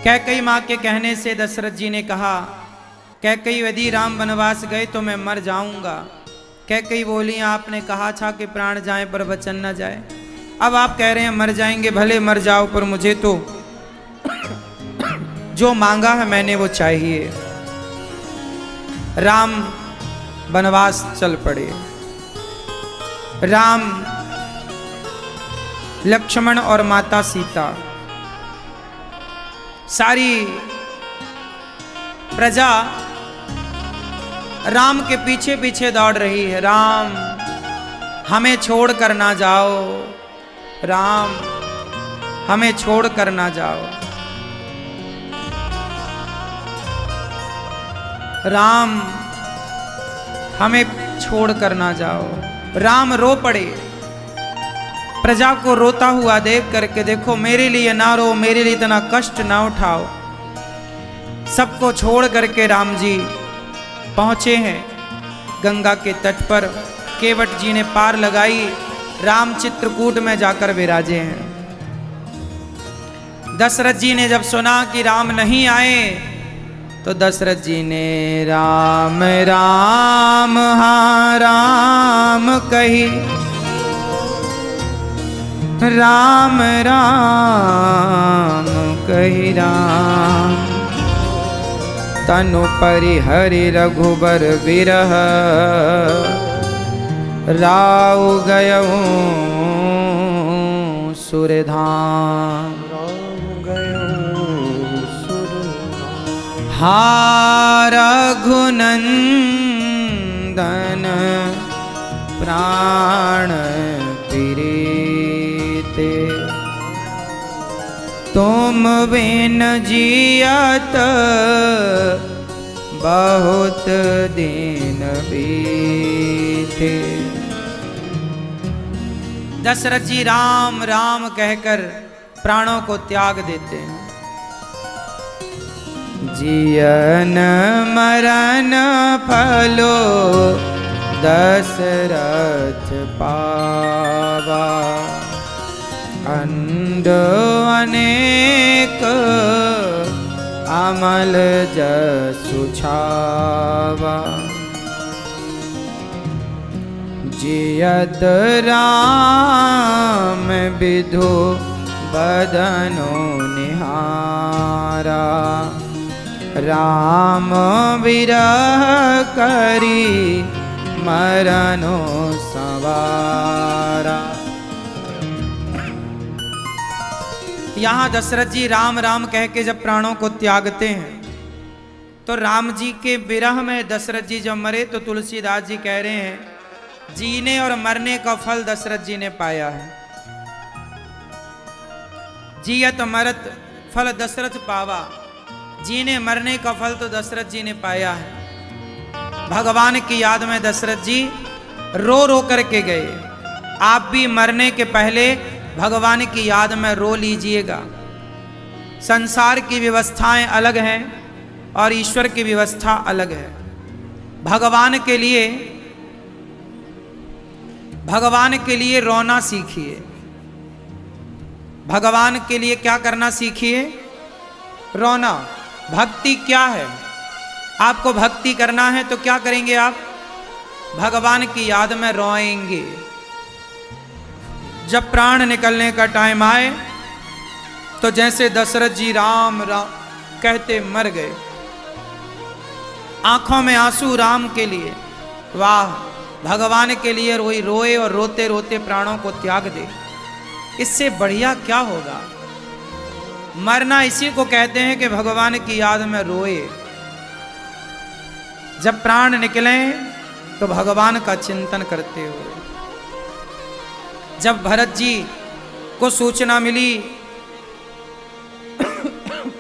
कैकई माँ के कहने से दशरथ जी ने कहा, कैकई यदि राम वनवास गए तो मैं मर जाऊंगा। कैकई बोली, आपने कहा था कि प्राण जाए पर वचन न जाए। अब आप कह रहे हैं मर जाएंगे, भले मर जाओ, पर मुझे तो जो मांगा है मैंने वो चाहिए। राम वनवास चल पड़े। राम, लक्ष्मण और माता सीता, सारी प्रजा राम के पीछे पीछे दौड़ रही है। राम, हमें छोड़ कर ना जाओ, राम, हमें छोड़ कर ना जाओ, राम, हमें छोड़ कर ना जाओ। राम रो पड़े। प्रजा को रोता हुआ देख करके, देखो मेरे लिए ना रो, मेरे लिए इतना कष्ट ना उठाओ। सबको छोड़ करके राम जी पहुंचे हैं गंगा के तट पर। केवट जी ने पार लगाई, राम चित्रकूट में जाकर विराजे हैं। दशरथ जी ने जब सुना कि राम नहीं आए तो दशरथ जी ने राम राम हाँ राम कही, राम राम कही राम। तनु परिहरि रघुबर विरह, राउ गयऊँ सुरधाम। हा रघुनंदन प्राण प्रीते, तुम बिन जियत बहुत दिन बीते। दशरथ जी राम राम कहकर प्राणों को त्याग देते हैं। जियन मरण फलो दशरथ पावा, अंड अनेक अमल जसु छावा। जियत राम विधु बदनो निहारा, राम विरह करी मरनो सवारा। यहाँ दशरथ जी राम राम कह के जब प्राणों को त्यागते हैं तो राम जी के विरह में दशरथ जी जब मरे तो तुलसीदास जी कह रहे हैं, जीने और मरने का फल दशरथ जी ने पाया है। जियत मरत फल दशरथ पावा, जीने मरने का फल तो दशरथ जी ने पाया है। भगवान की याद में दशरथ जी रो रो करके गए। आप भी मरने के पहले भगवान की याद में रो लीजिएगा। संसार की व्यवस्थाएं अलग हैं और ईश्वर की व्यवस्था अलग है। भगवान के लिए रोना सीखिए। भगवान के लिए क्या करना सीखिए? रोना। भक्ति क्या है? आपको भक्ति करना है तो क्या करेंगे आप? भगवान की याद में रोएंगे। जब प्राण निकलने का टाइम आए तो जैसे दशरथ जी राम राम कहते मर गए, आंखों में आंसू राम के लिए, वाह, भगवान के लिए रोए और रोते रोते प्राणों को त्याग दे। इससे बढ़िया क्या होगा? मरना इसी को कहते हैं कि भगवान की याद में रोए। जब प्राण निकले तो भगवान का चिंतन करते हुए। जब भरत जी को सूचना मिली,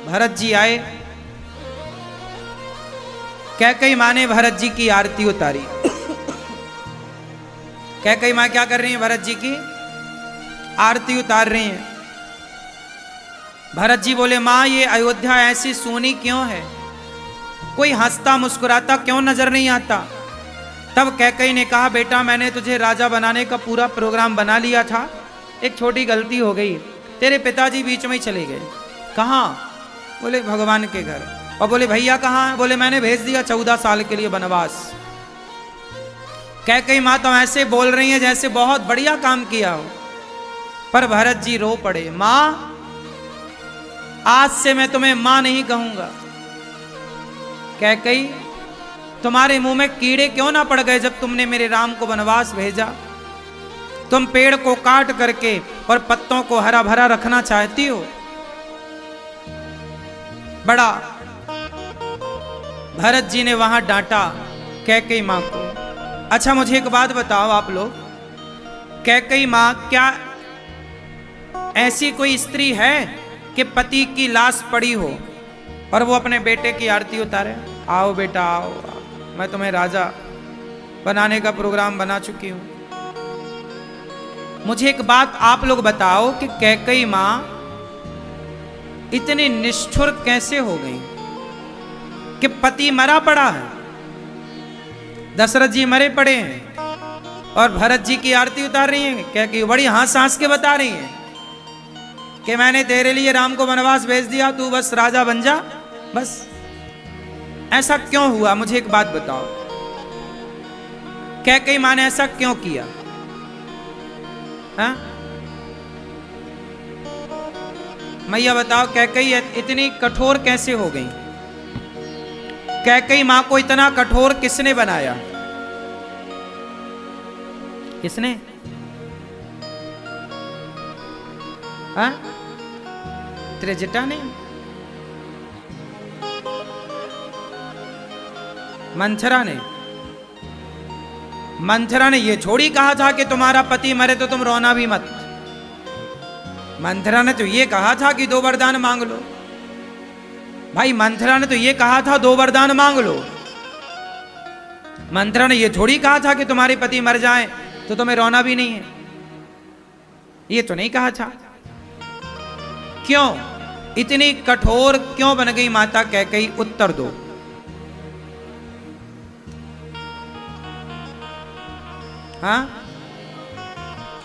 भरत जी आए, कैकई माँ ने भरत जी की आरती उतारी। कैकई माँ क्या कर रही हैं? भरत जी की आरती उतार रही हैं। भरत जी बोले, माँ ये अयोध्या ऐसी सोनी क्यों है? कोई हंसता मुस्कुराता क्यों नजर नहीं आता? तब कैकई ने कहा, बेटा मैंने तुझे राजा बनाने का पूरा प्रोग्राम बना लिया था, एक छोटी गलती हो गई, तेरे पिताजी बीच में ही चले गए। कहाँ? बोले भगवान के घर। और बोले भैया कहाँ है? बोले मैंने भेज दिया 14 साल के लिए वनवास। कैकेयी माँ तो ऐसे बोल रही है जैसे बहुत बढ़िया काम किया हो। पर भरत जी रो पड़े, माँ आज से मैं तुम्हें माँ नहीं कहूंगा। कैकेयी तुम्हारे मुंह में कीड़े क्यों ना पड़ गए जब तुमने मेरे राम को वनवास भेजा? तुम पेड़ को काट करके और पत्तों को हरा भरा रखना चाहती हो। बड़ा भरत जी ने वहां डांटा कैकेयी मां को। अच्छा मुझे एक बात बताओ आप लोग, कैकेयी मां क्या ऐसी कोई स्त्री है कि पति की लाश पड़ी हो और वो अपने बेटे की आरती उतारे? आओ बेटा आओ, मैं तुम्हें राजा बनाने का प्रोग्राम बना चुकी हूं। मुझे एक बात आप लोग बताओ कि कैकेयी मां इतनी निष्ठुर कैसे हो गई कि पति मरा पड़ा है, दशरथ जी मरे पड़े हैं और भरत जी की आरती उतार रही हैं। कैकेयी बड़ी हंस हंस के बता रही हैं कि मैंने तेरे लिए राम को वनवास भेज दिया, तू बस राजा बन जा बस। ऐसा क्यों हुआ? मुझे एक बात बताओ, कैकेयी मां ने ऐसा क्यों किया? हाँ मैया बताओ, कैकेयी इतनी कठोर कैसे हो गई? कैकेयी मां को इतना कठोर किसने बनाया? किसने? हाँ त्रिजटा ने? मंथरा ने? मंथरा ने ये थोड़ी कहा था कि तुम्हारा पति मरे तो तुम रोना भी मत। मंथरा ने तो ये कहा था कि 2 वरदान मांग लो। भाई मंथरा ने तो ये कहा था 2 वरदान मांग लो। मंथरा ने ये थोड़ी कहा था कि तुम्हारे पति मर जाएं तो तुम्हें रोना भी नहीं है। ये तो नहीं कहा था। क्यों इतनी कठोर क्यों बन गई माता कैकेयी? उत्तर दो। हाँ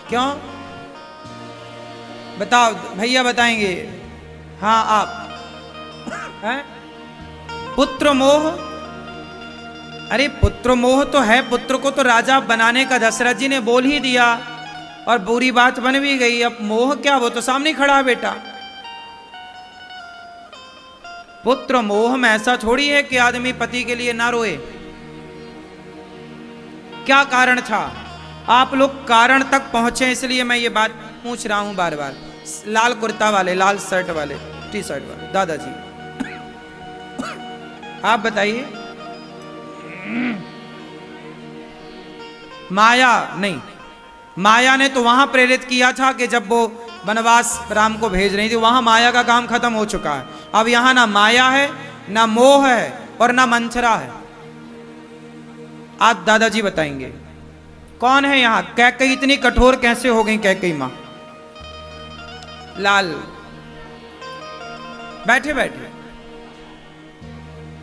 क्यों बताओ भैया, बताएंगे। हाँ आप है? पुत्र मोह। अरे पुत्र मोह तो है, पुत्र को तो राजा बनाने का दशरथ जी ने बोल ही दिया और बुरी बात बन भी गई। अब मोह क्या? वो तो सामने खड़ा है बेटा। पुत्र मोह में ऐसा थोड़ी है कि आदमी पति के लिए ना रोए। क्या कारण था? आप लोग कारण तक पहुंचे इसलिए मैं ये बात पूछ रहा हूं बार बार। लाल कुर्ता वाले, लाल शर्ट वाले, टी शर्ट वाले दादाजी, आप बताइए। माया नहीं, माया ने तो वहां प्रेरित किया था कि जब वो वनवास राम को भेज रही थी, वहां माया का काम खत्म हो चुका है। अब यहां ना माया है, ना मोह है और ना मंथरा है। आप दादाजी बताएंगे कौन है यहां? कैकेयी इतनी कठोर कैसे हो गई कैकेयी मां? लाल बैठे बैठे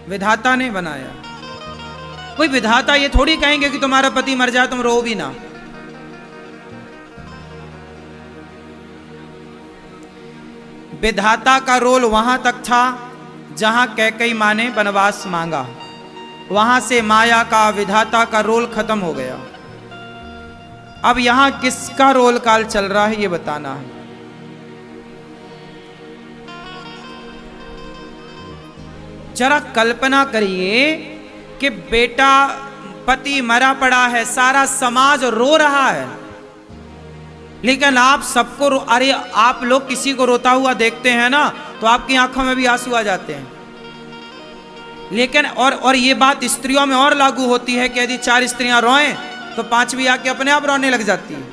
विधाता ने बनाया। कोई विधाता ये थोड़ी कहेंगे कि तुम्हारा पति मर जाए तुम रो भी ना। विधाता का रोल वहां तक था जहां कैकेयी मां ने वनवास मांगा। वहां से माया का, विधाता का रोल खत्म हो गया। अब यहां किसका रोल काल चल रहा है ये बताना है। जरा कल्पना करिए कि बेटा पति मरा पड़ा है, सारा समाज रो रहा है, लेकिन आप सबको अरे आप लोग किसी को रोता हुआ देखते हैं ना तो आपकी आंखों में भी आंसू आ जाते हैं। लेकिन और ये बात स्त्रियों में और लागू होती है कि यदि 4 स्त्रियां रोएं तो 5वीं आके अपने आप रोने लग जाती है।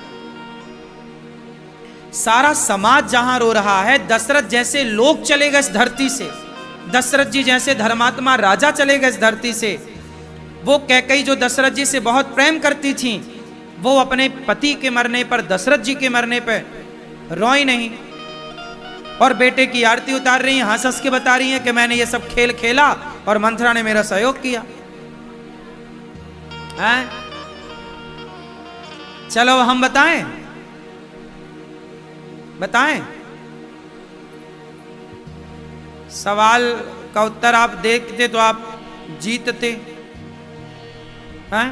सारा समाज जहां रो रहा है, दशरथ जैसे लोग चले गए इस धरती से, दशरथ जी जैसे धर्मात्मा राजा चले गए इस धरती से। वो कैकेयी जो दशरथ जी से बहुत प्रेम करती थी, वो अपने पति के मरने पर, दशरथ जी के मरने पर रोई नहीं और बेटे की आरती उतार रही हैं, हंस हंस के बता रही हैं कि मैंने ये सब खेल खेला और मंथरा ने मेरा सहयोग किया है? चलो हम बताएं, बताएं। सवाल का उत्तर आप देखते तो आप जीतते हैं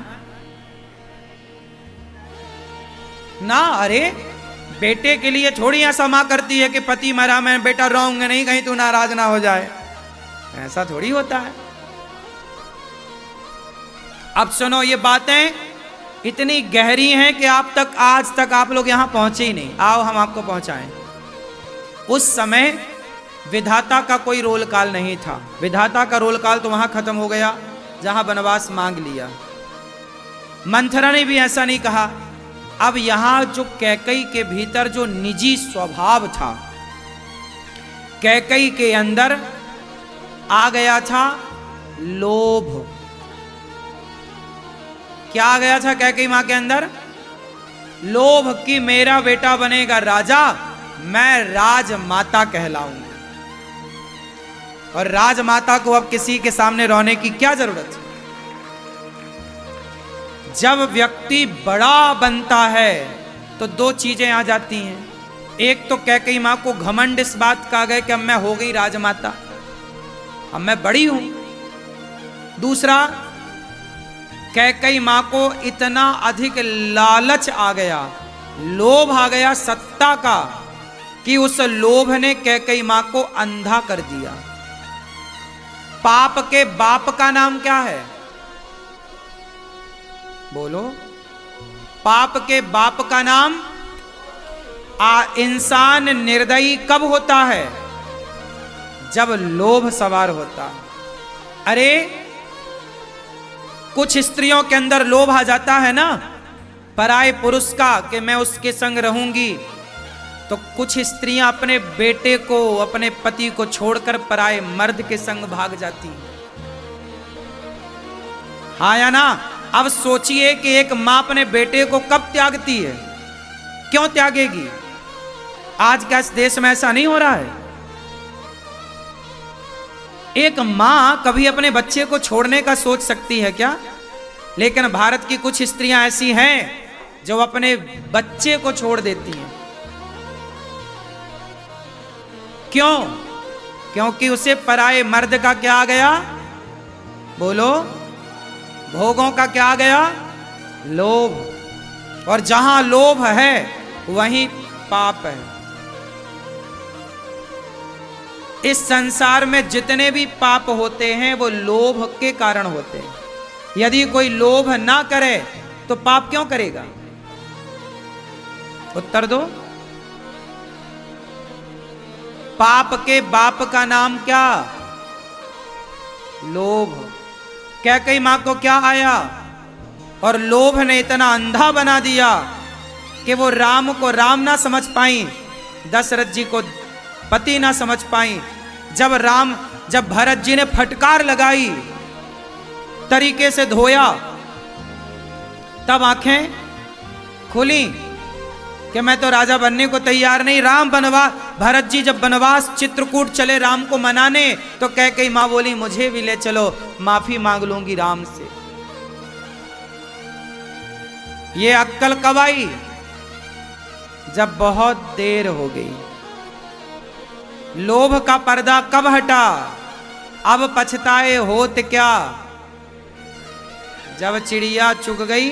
ना। अरे बेटे के लिए थोड़ी ऐसा मां करती है कि पति मरा, मैं बेटा रोऊंगा नहीं कहीं तू नाराज ना हो जाए, ऐसा थोड़ी होता है। अब सुनो, ये बातें इतनी गहरी हैं कि आप तक आज तक आप लोग यहां पहुंचे ही नहीं। आओ हम आपको पहुंचाएं। उस समय विधाता का कोई रोल काल नहीं था। विधाता का रोल काल तो वहां खत्म हो गया जहां वनवास मांग लिया। मंथरा ने भी ऐसा नहीं कहा। अब यहां जो कैकेयी के भीतर जो निजी स्वभाव था, कैकेयी के अंदर आ गया था लोभ। क्या आ गया था कैकेयी मां के अंदर? लोभ कि मेरा बेटा बनेगा राजा, मैं राजमाता कहलाऊंगी। और राजमाता को अब किसी के सामने रोने की क्या जरूरत है? जब व्यक्ति बड़ा बनता है तो दो चीजें आ जाती हैं। एक तो कैकेयी मां को घमंड इस बात का आ गया कि अब मैं हो गई राजमाता, अब मैं बड़ी हूं। दूसरा, कैकेयी मां को इतना अधिक लालच आ गया, लोभ आ गया सत्ता का, कि उस लोभ ने कैकेयी मां को अंधा कर दिया। पाप के बाप का नाम क्या है? बोलो। पाप के बाप का नाम इंसान निर्दयी कब होता है? जब लोभ सवार होता है। अरे कुछ स्त्रियों के अंदर लोभ आ जाता है ना, पराये पुरुष का, कि मैं उसके संग रहूंगी। तो कुछ स्त्रियां अपने बेटे को, अपने पति को छोड़कर पराये मर्द के संग भाग जाती हैं। हाँ या ना? अब सोचिए कि एक मां अपने बेटे को कब त्यागती है, क्यों त्यागेगी? आज क्या इस देश में ऐसा नहीं हो रहा है? एक मां कभी अपने बच्चे को छोड़ने का सोच सकती है क्या? लेकिन भारत की कुछ स्त्रियां ऐसी हैं जो अपने बच्चे को छोड़ देती हैं। क्यों? क्योंकि उसे पराये मर्द का क्या आ गया? बोलो। भोगों का क्या आ गया? लोभ। और जहां लोभ है वहीं पाप है। इस संसार में जितने भी पाप होते हैं वो लोभ के कारण होते हैं। यदि कोई लोभ ना करे तो पाप क्यों करेगा? उत्तर दो। पाप के बाप का नाम क्या? लोभ। कैकेयी मां को क्या आया? और लोभ ने इतना अंधा बना दिया कि वो राम को राम ना समझ पाई, दशरथ जी को पति ना समझ पाई। जब भरत जी ने फटकार लगाई, तरीके से धोया, तब आंखें खुली कि मैं तो राजा बनने को तैयार नहीं। भरत जी जब वनवास चित्रकूट चले राम को मनाने, तो कैकेयी मां बोली मुझे भी ले चलो, माफी मांग लूंगी राम से। ये अक्कल कब आई? जब बहुत देर हो गई। लोभ का पर्दा कब हटा? अब पछताए होत क्या? जब चिड़िया चुग गई।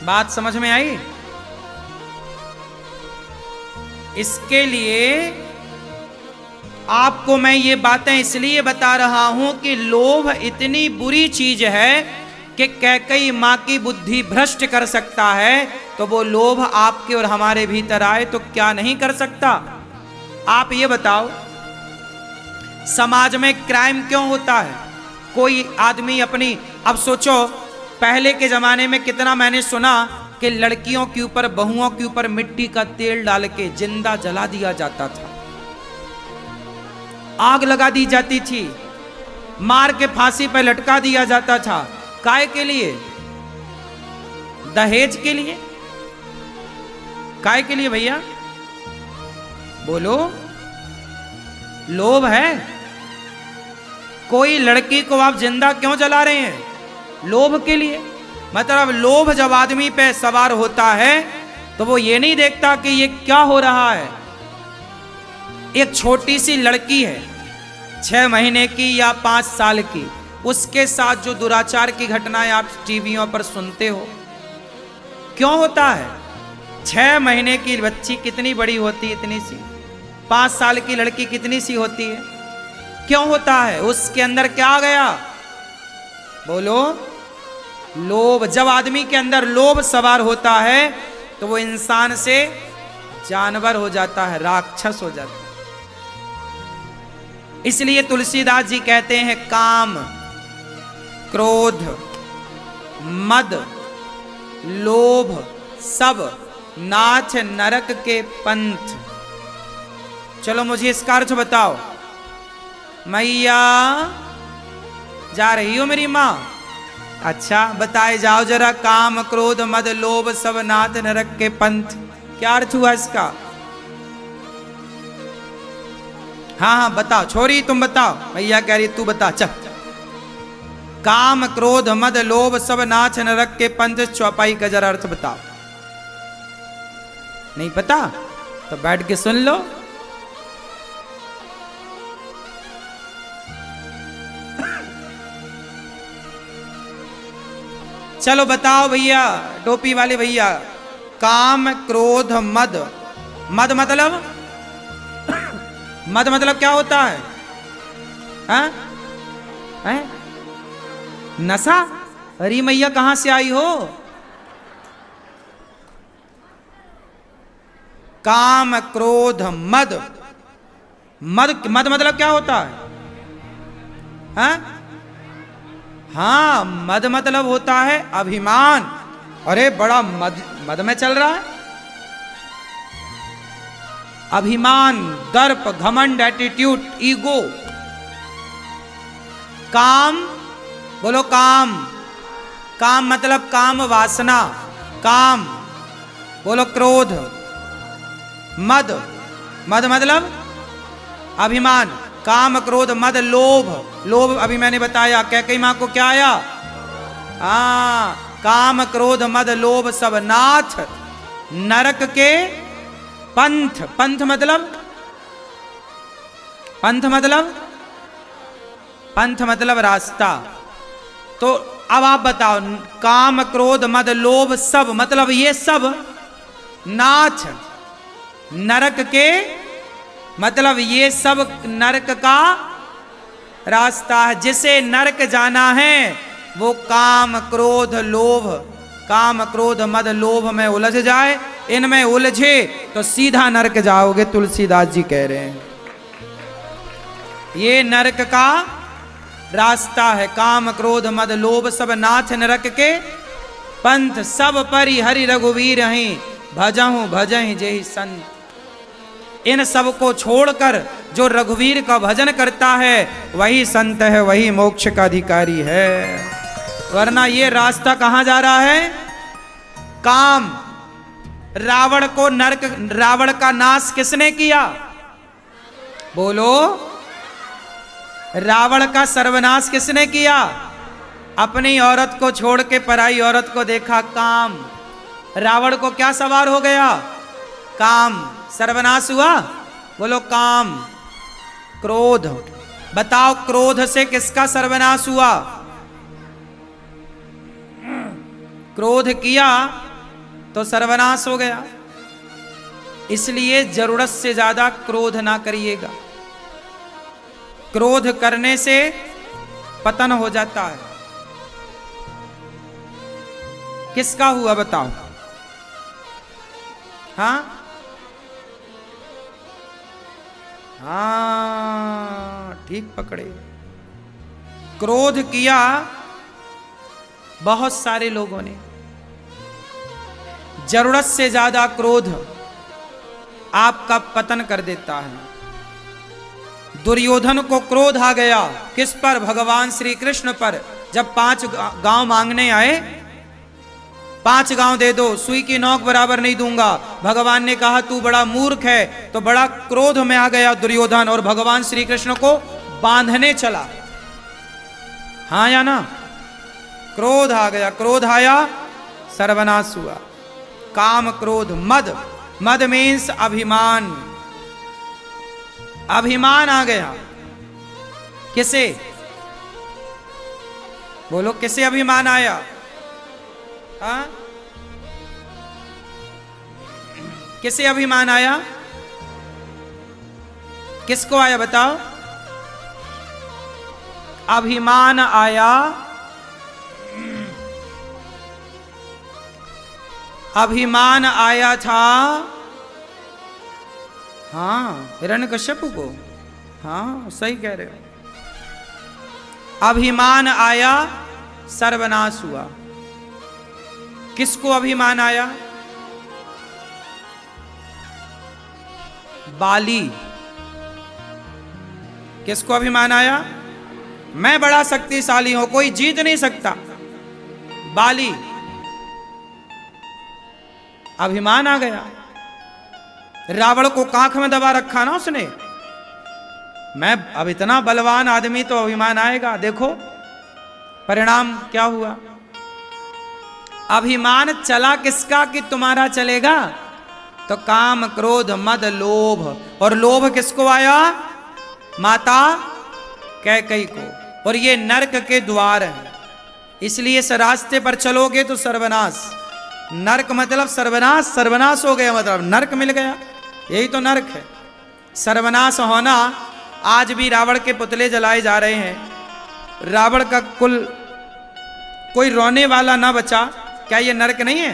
बात समझ में आई? इसके लिए आपको मैं ये बातें इसलिए बता रहा हूं कि लोभ इतनी बुरी चीज है कि कैकेयी मां की बुद्धि भ्रष्ट कर सकता है। तो वो लोभ आपके और हमारे भीतर आए तो क्या नहीं कर सकता? आप ये बताओ, समाज में क्राइम क्यों होता है? कोई आदमी अपनी, अब सोचो पहले के जमाने में कितना मैंने सुना कि लड़कियों के ऊपर, बहुओं के ऊपर मिट्टी का तेल डाल के जिंदा जला दिया जाता था, आग लगा दी जाती थी, मार के फांसी पर लटका दिया जाता था। काय के लिए? दहेज के लिए? काय के लिए भैया? बोलो। लोभ है। कोई लड़की को आप जिंदा क्यों जला रहे हैं? लोभ के लिए। मतलब लोभ जब आदमी पे सवार होता है तो वो ये नहीं देखता कि ये क्या हो रहा है, एक छोटी सी लड़की है 6 महीने की या 5 साल की, उसके साथ जो दुराचार की घटनाएं आप टीवियों पर सुनते हो, क्यों होता है? 6 महीने की बच्ची कितनी बड़ी होती है? इतनी सी। 5 साल की लड़की कितनी सी होती है? क्यों होता है? उसके अंदर क्या आ गया? बोलो, लोभ। जब आदमी के अंदर लोभ सवार होता है तो वो इंसान से जानवर हो जाता है, राक्षस हो जाता है। इसलिए तुलसीदास जी कहते हैं काम, क्रोध, मद, लोभ सब नाथ नरक के पंथ। चलो मुझे इसका अर्थ बताओ। मैया जा रही हो मेरी मां? अच्छा बताए जाओ जरा, काम क्रोध मद लोभ सब नाथ नरक के पंथ, क्या अर्थ हुआ इसका? हाँ हाँ बताओ, छोरी तुम बताओ, भैया कह रही तू बता, चल। काम क्रोध मद लोभ सब नाथ नरक के पंथ, चौपाई का जरा अर्थ बताओ। नहीं पता तो बैठ के सुन लो। चलो बताओ भैया, टोपी वाले भैया। काम क्रोध मद, मद मतलब मद मतलब क्या होता है? हाँ? है? नशा? अरे मैया कहां से आई हो? काम क्रोध मद, मद मद मतलब क्या होता है? हाँ? हाँ, मद मतलब होता है अभिमान। अरे बड़ा मद मद में चल रहा है। अभिमान, दर्प, घमंड, एटीट्यूड, ईगो। काम, बोलो काम। काम मतलब काम वासना, काम। बोलो क्रोध। मद, मद मतलब अभिमान। काम क्रोध मद लोभ, लोभ अभी मैंने बताया, कैकेयी मां को क्या आया? काम क्रोध मद लोभ सब नाथ नरक के पंथ। पंथ मतलब, पंथ मतलब, पंथ मतलब रास्ता। तो अब आप बताओ, काम क्रोध मद लोभ सब मतलब ये सब नाथ नरक के, मतलब ये सब नरक का रास्ता है। जिसे नरक जाना है वो काम क्रोध लोभ, काम क्रोध मद लोभ में उलझ जाए, इनमें उलझे तो सीधा नरक जाओगे, तुलसीदास जी कह रहे हैं। ये नरक का रास्ता है। काम क्रोध मद लोभ सब नाथ नरक के पंथ, सब परि हरि रघुवीर हैं, भजहु भजहि जेहि संत। इन सब को छोड़कर जो रघुवीर का भजन करता है वही संत है, वही मोक्ष का अधिकारी है। वरना ये रास्ता कहां जा रहा है? काम। रावण को नरक, रावण का नाश किसने किया? बोलो, रावण का सर्वनाश किसने किया? अपनी औरत को छोड़ के पराई औरत को देखा, काम। रावण को क्या सवार हो गया? काम। सर्वनाश हुआ? बोलो काम। क्रोध, बताओ क्रोध से किसका सर्वनाश हुआ? क्रोध किया तो सर्वनाश हो गया। इसलिए जरूरत से ज्यादा क्रोध ना करिएगा। क्रोध करने से पतन हो जाता है। किसका हुआ बताओ? हाँ हाँ, ठीक पकड़े। क्रोध किया बहुत सारे लोगों ने। जरूरत से ज्यादा क्रोध आपका पतन कर देता है। दुर्योधन को क्रोध आ गया, किस पर? भगवान श्री कृष्ण पर। जब 5 गांव मांगने आए, 5 गांव दे दो, सुई की नोक बराबर नहीं दूंगा। भगवान ने कहा तू बड़ा मूर्ख है, तो बड़ा क्रोध में आ गया दुर्योधन और भगवान श्री कृष्ण को बांधने चला। हाँ या ना? क्रोध आ गया, क्रोध आया, सर्वनाश हुआ। काम क्रोध मद, मद मीन्स अभिमान। अभिमान आ गया। किसे? बोलो किसे अभिमान आया? हाँ, किसे अभिमान आया? किसको आया बताओ? अभिमान आया, अभिमान आया था, हाँ, हिरण्यकश्यप को। हाँ सही कह रहे हो। अभिमान आया, सर्वनाश हुआ। किसको अभिमान आया? बाली। किसको अभिमान आया? मैं बड़ा शक्तिशाली हूं, कोई जीत नहीं सकता। बाली, अभिमान आ गया। रावण को कांख में दबा रखा ना उसने। मैं अब इतना बलवान आदमी, तो अभिमान आएगा। देखो परिणाम क्या हुआ। अभिमान चला किसका कि तुम्हारा चलेगा? तो काम, क्रोध, मद, लोभ। और लोभ किसको आया? माता कैकेयी को। और ये नरक के द्वार हैं, इसलिए इस रास्ते पर चलोगे तो सर्वनाश। नरक मतलब सर्वनाश, सर्वनाश हो गया मतलब नरक मिल गया। यही तो नरक है, सर्वनाश होना। आज भी रावण के पुतले जलाए जा रहे हैं। रावण का कुल कोई रोने वाला ना बचा। क्या ये नरक नहीं है?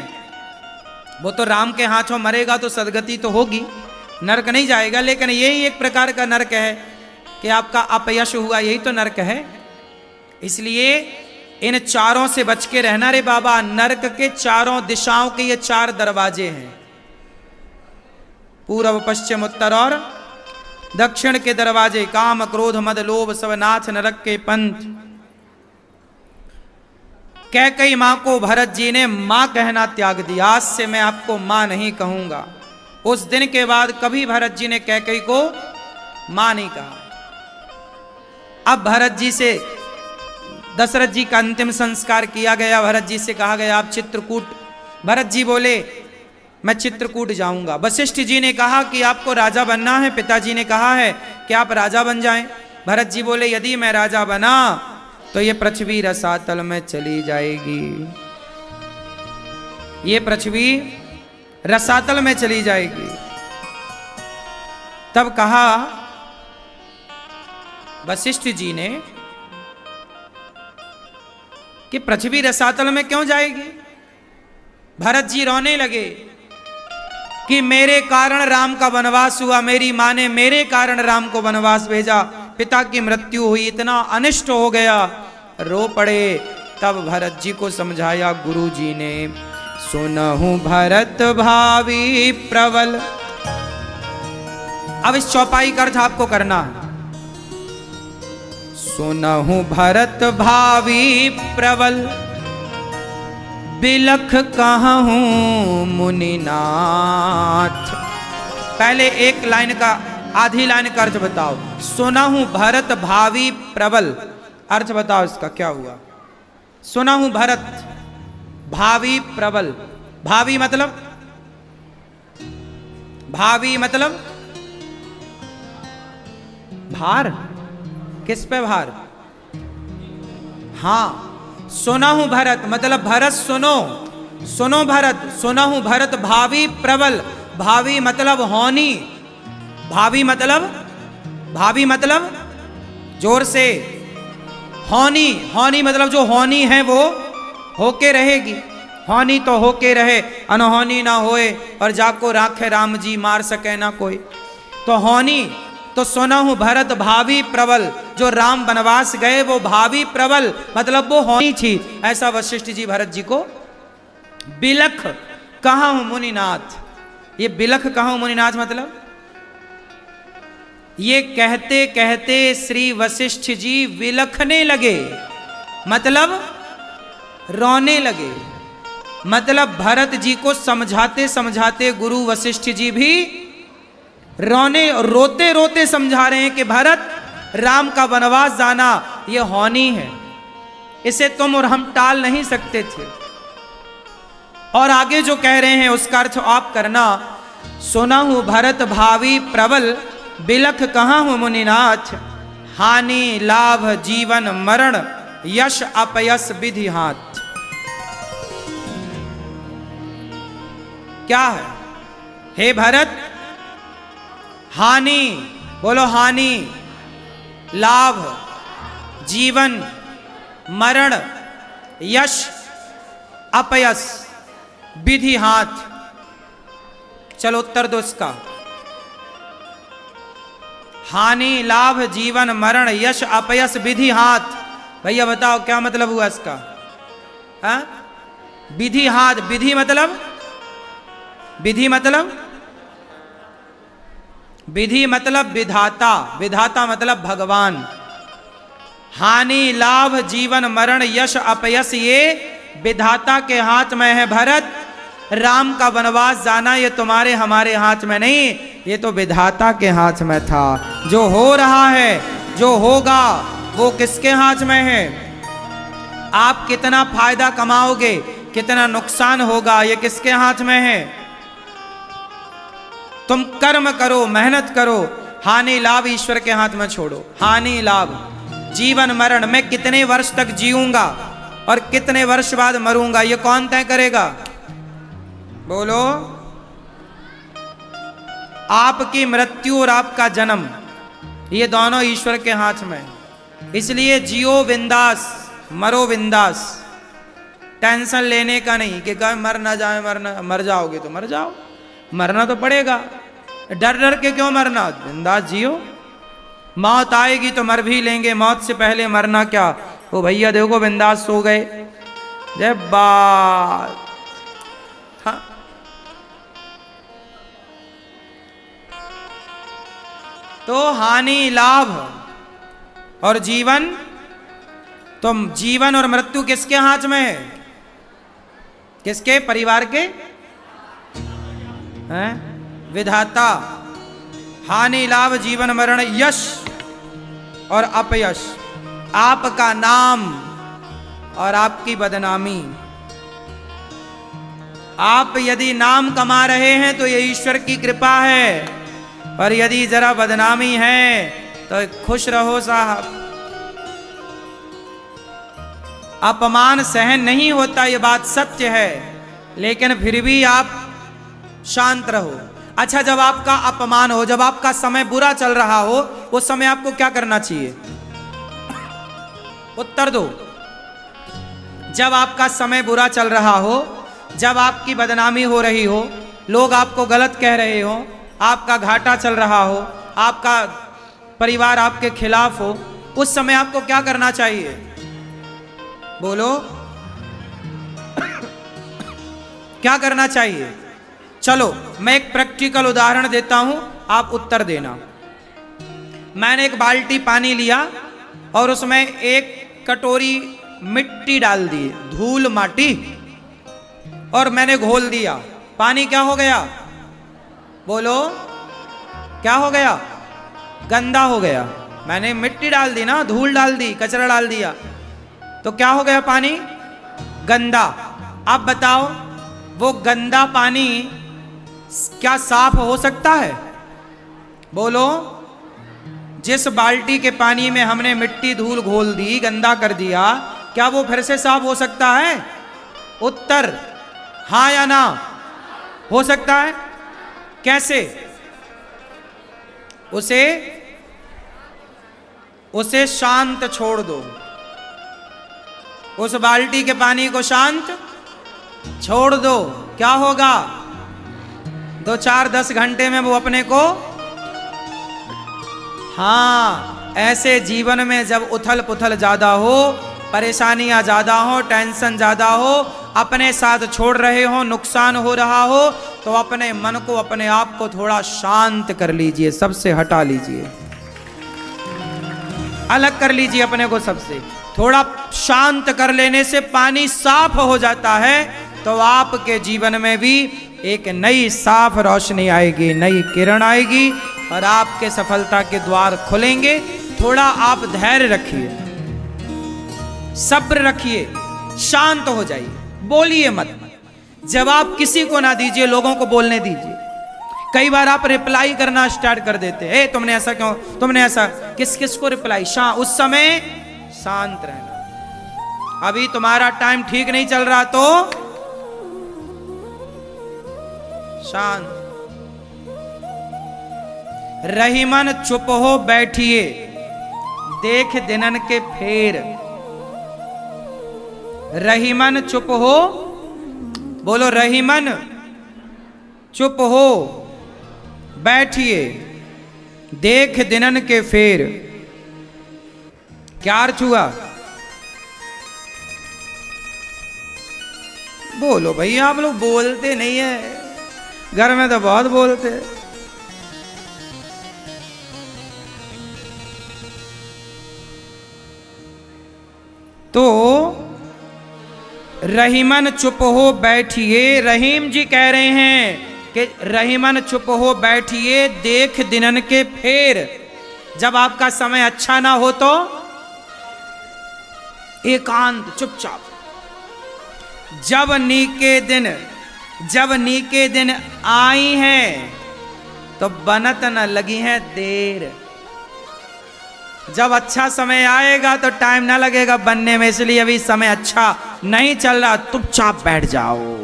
वो तो राम के हाथों मरेगा तो सदगति तो होगी, नरक नहीं जाएगा। लेकिन यही एक प्रकार का नरक है कि आपका अपयश हुआ, यही तो नरक है। इसलिए इन चारों से बच के रहना रे बाबा। नरक के चारों दिशाओं के ये 4 दरवाजे हैं, पूर्व, पश्चिम, उत्तर और दक्षिण के दरवाजे। काम, क्रोध, मद, लोभ सब नाथ नरक के पंथ। कैकेयी मां को भरत जी ने मां कहना त्याग दिया। आज से मैं आपको मां नहीं कहूंगा। उस दिन के बाद कभी भरत जी ने कैकेयी को मां नहीं कहा। अब भरत जी से दशरथ जी का अंतिम संस्कार किया गया। भरत जी से कहा गया आप चित्रकूट। भरत जी बोले मैं चित्रकूट जाऊंगा। वशिष्ठ जी ने कहा कि आपको राजा बनना है, पिताजी ने कहा है कि आप राजा बन जाएं। भरत जी बोले यदि मैं राजा बना तो ये पृथ्वी रसातल में चली जाएगी, ये पृथ्वी रसातल में चली जाएगी। तब कहा वशिष्ठ जी ने कि पृथ्वी रसातल में क्यों जाएगी? भरत जी रोने लगे कि मेरे कारण राम का वनवास हुआ, मेरी मां ने मेरे कारण राम को वनवास भेजा, पिता की मृत्यु हुई, इतना अनिष्ट हो गया, रो पड़े। तब भरत जी को समझाया गुरु जी ने, सुनहु भरत भावी प्रबल। अब इस चौपाई का अर्थ आपको करना है। सुनहु भरत भावी प्रबल, बिलख कहूं मुनिनाथ। पहले एक लाइन का, आधी लाइन का अर्थ बताओ। सुनहु भरत भावी प्रबल, अर्थ बताओ इसका क्या हुआ। सुनहु भरत भावी प्रबल। भावी मतलब, भावी मतलब भार। किस पे भार? हां, सुनहु भरत मतलब भरत सुनो, सुनो भरत। सुनहु भरत भावी प्रबल। भावी मतलब होनी। भावी मतलब, भावी मतलब जोर से, होनी। होनी मतलब जो होनी है वो होके रहेगी। होनी तो होके रहे, अनहोनी ना होए, और जाको राखे राम जी मार सके ना कोई। तो होनी। तो सुनहु भरत भावी प्रबल, जो राम वनवास गए वो भावी प्रबल मतलब वो होनी थी। ऐसा वशिष्ठ जी भरत जी को। बिलख कहूं मुनिनाथ, ये बिलख कहूं मुनिनाथ मतलब ये कहते कहते श्री वशिष्ठ जी विलखने लगे, मतलब रोने लगे। मतलब भरत जी को समझाते समझाते गुरु वशिष्ठ जी भी रोने, रोते रोते समझा रहे हैं कि भरत, राम का वनवास जाना ये होनी है, इसे तुम और हम टाल नहीं सकते थे। और आगे जो कह रहे हैं उसका अर्थ आप करना। सुनहु भरत भावी प्रबल, बिलख कहाँ हूं मुनिनाथ, हानि लाभ जीवन मरण यश अपयस विधि हाथ। क्या है हे भरत? हानि, बोलो हानि, लाभ, जीवन, मरण, यश, अपयस, विधि हाथ। चलो उत्तर दो इसका। हानि लाभ जीवन मरण यश अपयस विधि हाथ। भैया बताओ क्या मतलब हुआ इसका? हाँ, विधि हाथ। विधि मतलब, विधि मतलब, विधि मतलब विधाता, विधाता मतलब भगवान। हानि लाभ जीवन मरण यश अपयस ये विधाता के हाथ में है भरत। राम का वनवास जाना ये तुम्हारे हमारे हाथ में नहीं, ये तो विधाता के हाथ में था। जो हो रहा है, जो होगा, वो किसके हाथ में है? आप कितना फायदा कमाओगे, कितना नुकसान होगा, ये किसके हाथ में है? तुम कर्म करो, मेहनत करो, हानि लाभ ईश्वर के हाथ में छोड़ो। हानि लाभ जीवन मरण, मैं कितने वर्ष तक जीऊंगा और कितने वर्ष बाद मरूंगा, ये कौन तय करेगा? बोलो। आपकी मृत्यु और आपका जन्म, ये दोनों ईश्वर के हाथ में। इसलिए जियो बिंदास, मरो बिंदास। टेंशन लेने का नहीं कि कभी मर ना जाए, मर जाओगे तो मर जाओ, मरना तो पड़ेगा। डर डर के क्यों मरना? बिंदास जियो। मौत आएगी तो मर भी लेंगे, मौत से पहले मरना क्या? ओ भैया देखो बिंदास सो गए, जय बात। हाँ, तो हानि लाभ और जीवन, तो जीवन और मृत्यु किसके हाथ में है? किसके? परिवार के हैं? विधाता। हानि लाभ जीवन मरण यश और अपयश, आपका नाम और आपकी बदनामी। आप यदि नाम कमा रहे हैं तो ये ईश्वर की कृपा है, पर यदि जरा बदनामी है तो खुश रहो साहब। अपमान सहन नहीं होता, ये बात सत्य है, लेकिन फिर भी आप शांत रहो। अच्छा, जब आपका अपमान हो, जब आपका समय बुरा चल रहा हो, उस समय आपको क्या करना चाहिए? उत्तर दो। जब आपका समय बुरा चल रहा हो, जब आपकी बदनामी हो रही हो, लोग आपको गलत कह रहे हो, आपका घाटा चल रहा हो, आपका परिवार आपके खिलाफ हो, उस समय आपको क्या करना चाहिए? बोलो। क्या करना चाहिए? चलो मैं एक प्रैक्टिकल उदाहरण देता हूं, आप उत्तर देना। मैंने एक बाल्टी पानी लिया और उसमें एक कटोरी मिट्टी डाल दी, धूल माटी, और मैंने घोल दिया। पानी क्या हो गया? बोलो, क्या हो गया? गंदा हो गया। मैंने मिट्टी डाल दी ना, धूल डाल दी, कचरा डाल दिया, तो क्या हो गया? पानी गंदा। अब बताओ, वो गंदा पानी क्या साफ हो सकता है? बोलो। जिस बाल्टी के पानी में हमने मिट्टी धूल घोल दी, गंदा कर दिया, क्या वो फिर से साफ हो सकता है? उत्तर हाँ या ना? हो सकता है। कैसे? उसे शांत छोड़ दो। उस बाल्टी के पानी को शांत छोड़ दो, क्या होगा? 2, 4, 10 घंटे में वो अपने को। हाँ, ऐसे जीवन में जब उथल पुथल ज्यादा हो, परेशानियां ज्यादा हो, टेंशन ज्यादा हो, अपने साथ छोड़ रहे हो, नुकसान हो रहा हो, तो अपने मन को, अपने आप को थोड़ा शांत कर लीजिए, सबसे हटा लीजिए, अलग कर लीजिए अपने को सबसे। थोड़ा शांत कर लेने से पानी साफ हो जाता है, तो आपके जीवन में भी एक नई साफ रोशनी आएगी, नई किरण आएगी और आपके सफलता के द्वार खुलेंगे। थोड़ा आप धैर्य रखिए, सब्र रखिए, शांत हो जाइए, बोलिए मत। जवाब किसी को ना दीजिए, लोगों को बोलने दीजिए। कई बार आप रिप्लाई करना स्टार्ट कर देते हैं, तुमने ऐसा क्यों, तुमने ऐसा, किस किस को रिप्लाई, उस समय शांत रहना। अभी तुम्हारा टाइम ठीक नहीं चल रहा तो शांत। रहीमन चुप हो बैठिए, देख दिनन के फेर। रहीमन चुप हो, बोलो रहीमन चुप हो बैठिए, देख दिनन के फेर। क्या अर्थ हुआ? बोलो भैया, आप लोग बोलते नहीं है, घर में तो बहुत बोलते। तो रहीमन चुप हो बैठिए, रहीम जी कह रहे हैं कि रहीमन चुप हो बैठिए, देख दिनन के फेर। जब आपका समय अच्छा ना हो तो एकांत चुपचाप। जब नीके दिन आई हैं तो बनत न लगी है देर। जब अच्छा समय आएगा तो टाइम ना लगेगा बनने में, इसलिए अभी समय अच्छा नहीं चल रहा, चुपचाप बैठ जाओ।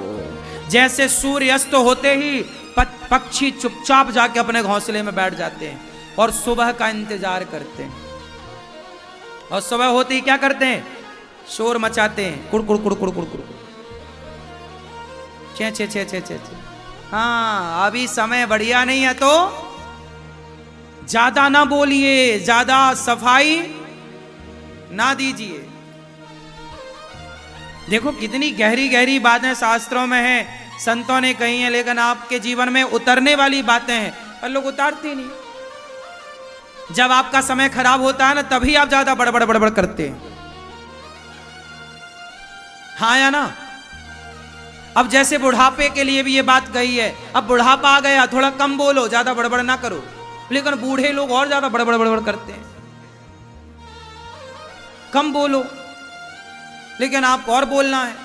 जैसे सूर्य अस्त होते ही पक्षी चुपचाप जाके अपने घोंसले में बैठ जाते हैं और सुबह का इंतजार करते हैं। और सुबह होते ही क्या करते हैं? शोर मचाते हैं, कुड़ कुड़ कुड़ कुड़ कुड़। छे छे छे छे छे। हाँ, अभी समय बढ़िया नहीं है तो ज्यादा ना बोलिए, ज्यादा सफाई ना दीजिए। देखो कितनी गहरी गहरी बातें शास्त्रों में हैं, संतों ने कही हैं, लेकिन आपके जीवन में उतरने वाली बातें हैं पर लोग उतारते नहीं। जब आपका समय खराब होता है ना, तभी आप ज्यादा बड़बड़ बड़बड़ करते हैं। हाँ या ना? अब जैसे बुढ़ापे के लिए भी ये बात कही है, अब बुढ़ापा आ गया, थोड़ा कम बोलो, ज्यादा बड़बड़ ना करो। लेकिन बूढ़े लोग और ज्यादा बड़बड़ बड़बड़ करते हैं। कम बोलो, लेकिन आपको और बोलना है।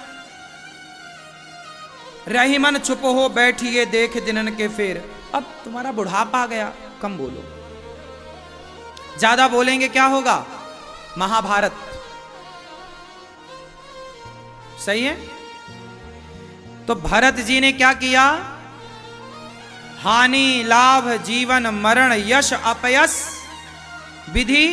रहीमन चुप हो बैठिए, देख दिनन के फेर। अब तुम्हारा बुढ़ापा आ गया, कम बोलो। ज्यादा बोलेंगे क्या होगा? महाभारत। सही है? तो भरत जी ने क्या किया? हानि लाभ जीवन मरण यश अपयश विधि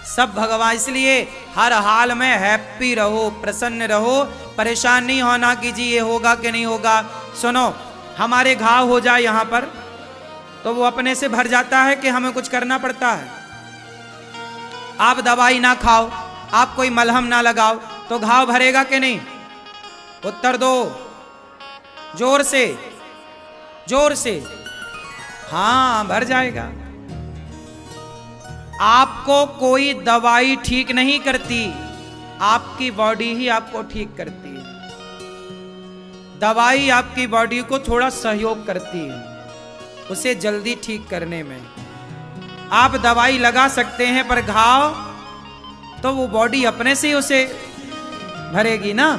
सब भगवान। इसलिए हर हाल में हैप्पी रहो, प्रसन्न रहो, परेशान नहीं होना कि जी ये होगा कि नहीं होगा। सुनो, हमारे घाव हो जाए यहाँ पर तो वो अपने से भर जाता है कि हमें कुछ करना पड़ता है। आप दवाई ना खाओ, आप कोई मलहम ना लगाओ तो घाव भरेगा कि नहीं? उत्तर दो जोर से, जोर से। हाँ, भर जाएगा। आपको कोई दवाई ठीक नहीं करती, आपकी बॉडी ही आपको ठीक करती है। दवाई आपकी बॉडी को थोड़ा सहयोग करती है उसे जल्दी ठीक करने में। आप दवाई लगा सकते हैं पर घाव तो वो बॉडी अपने से ही उसे भरेगी ना।